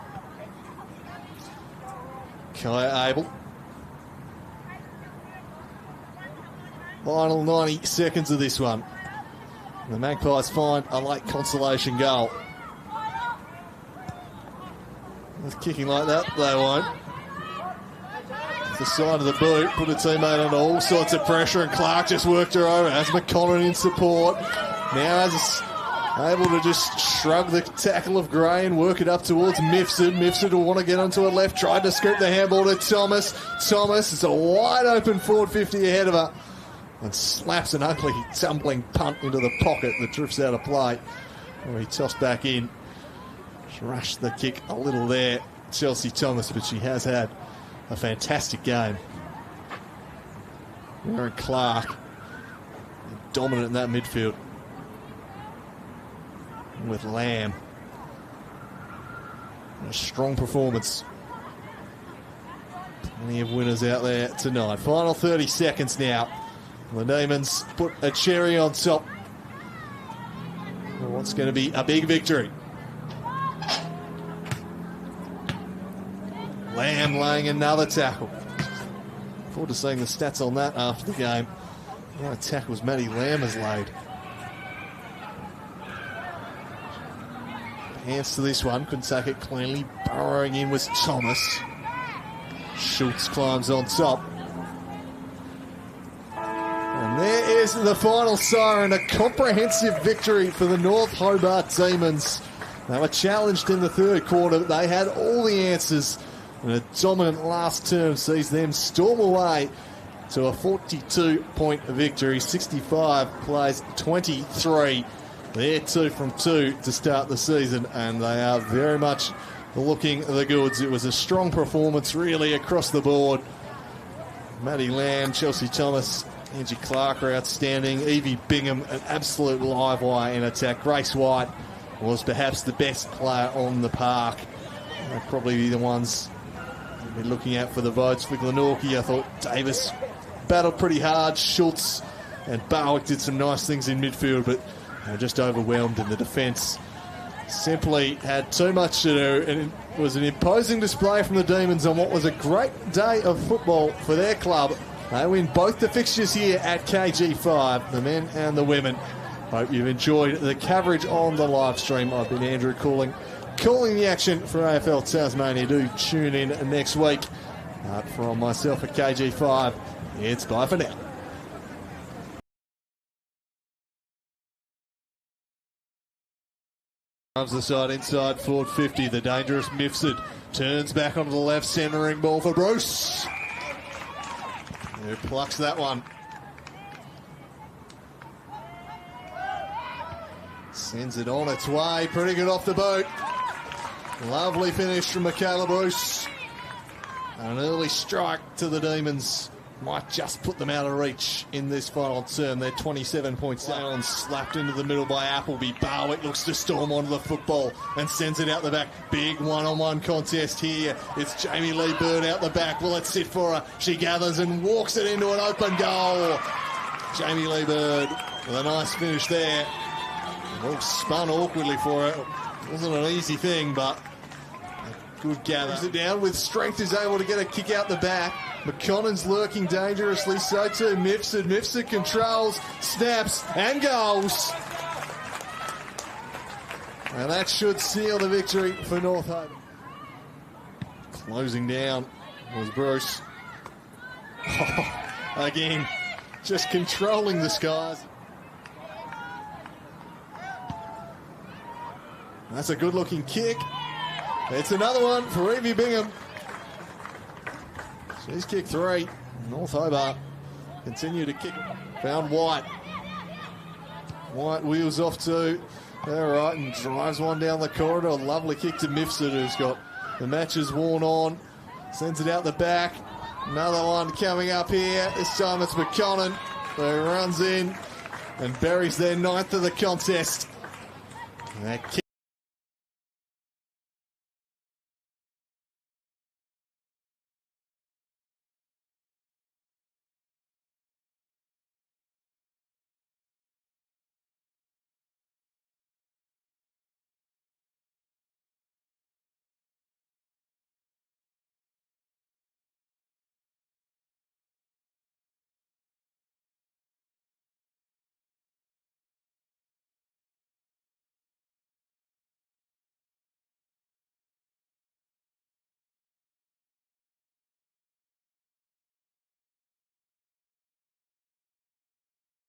Kai Abel. Final 90 seconds of this one. The Magpies find a late consolation goal. With kicking like that, they won't. The side of the boot, put a teammate under all sorts of pressure, and Clark just worked her over. As McConnell in support. Now has able to just shrug the tackle of Gray and work it up towards Mifsud. Mifsud will want to get onto her left, tried to scoop the handball to Thomas. Thomas, it's a wide open forward 50 ahead of her and slaps an ugly tumbling punt into the pocket that drifts out of play. Well, he tossed back in. She rushed the kick a little there, Chelsea Thomas, but she has had a fantastic game. Warren Clark, dominant in that midfield. With Lamb. A strong performance. Plenty of winners out there tonight. Final 30 seconds now. The Demons put a cherry on top. What's going to be a big victory. Lamb laying another tackle. Look forward to seeing the stats on that after the game. What a tackles Maddie Lamb has laid. Hands to this one, couldn't take it cleanly. Burrowing in was Thomas. Schultz climbs on top. And there is the final siren, a comprehensive victory for the North Hobart Demons. They were challenged in the third quarter, but they had all the answers. And a dominant last term sees them storm away to a 42-point victory. 65 plays 23. They're 2 from 2 to start the season, and they are very much looking the goods. It was a strong performance, really, across the board. Maddie Lamb, Chelsea Thomas, Angie Clark are outstanding. Evie Bingham, an absolute live wire in attack. Grace White was perhaps the best player on the park. They'll probably be the ones we'll be looking at for the votes. For Glenorchy, I thought Davis battled pretty hard. Schultz and Barwick did some nice things in midfield, but just overwhelmed in the defence. Simply had too much to do, and it was an imposing display from the Demons on what was a great day of football for their club. They win both the fixtures here at KG5, the men and the women. Hope you've enjoyed the coverage on the live stream. I've been Andrew calling the action for AFL Tasmania. Do tune in next week. From myself at KG5, it's bye for now. Comes the side inside, forward 50. The dangerous Mifsud turns back onto the left, centering ball for Bruce. Who plucks that one. Sends it on its way. Pretty good off the boat. Lovely finish from Michaela Bruce. An early strike to the Demons. might just put them out of reach in this final term. They're 27 points down, slapped into the middle by Appleby. Barwick looks to storm onto the football and sends it out the back. Big one-on-one contest here. It's Jamie Lee Bird out the back. Will it sit for her? She gathers and walks it into an open goal. Jamie Lee Bird with a nice finish there. Well spun awkwardly for her. Wasn't an easy thing, but a good gather. Brings it down with strength, is able to get a kick out the back. McConnon's lurking dangerously, so too Mifsud. Mifsud controls, snaps, and goals. And that should seal the victory for North Hobart. Closing down was Bruce. Again, just controlling the skies. That's a good-looking kick. It's another one for Evie Bingham. She's kicked 3. North Hobart continue to kick. Found White. White wheels off to her right and drives one down the corridor. Lovely kick to Mifsud, who's got the matches worn on. Sends it out the back. Another one coming up here. This time it's McConnon, who runs in and buries their 9th of the contest. And that kick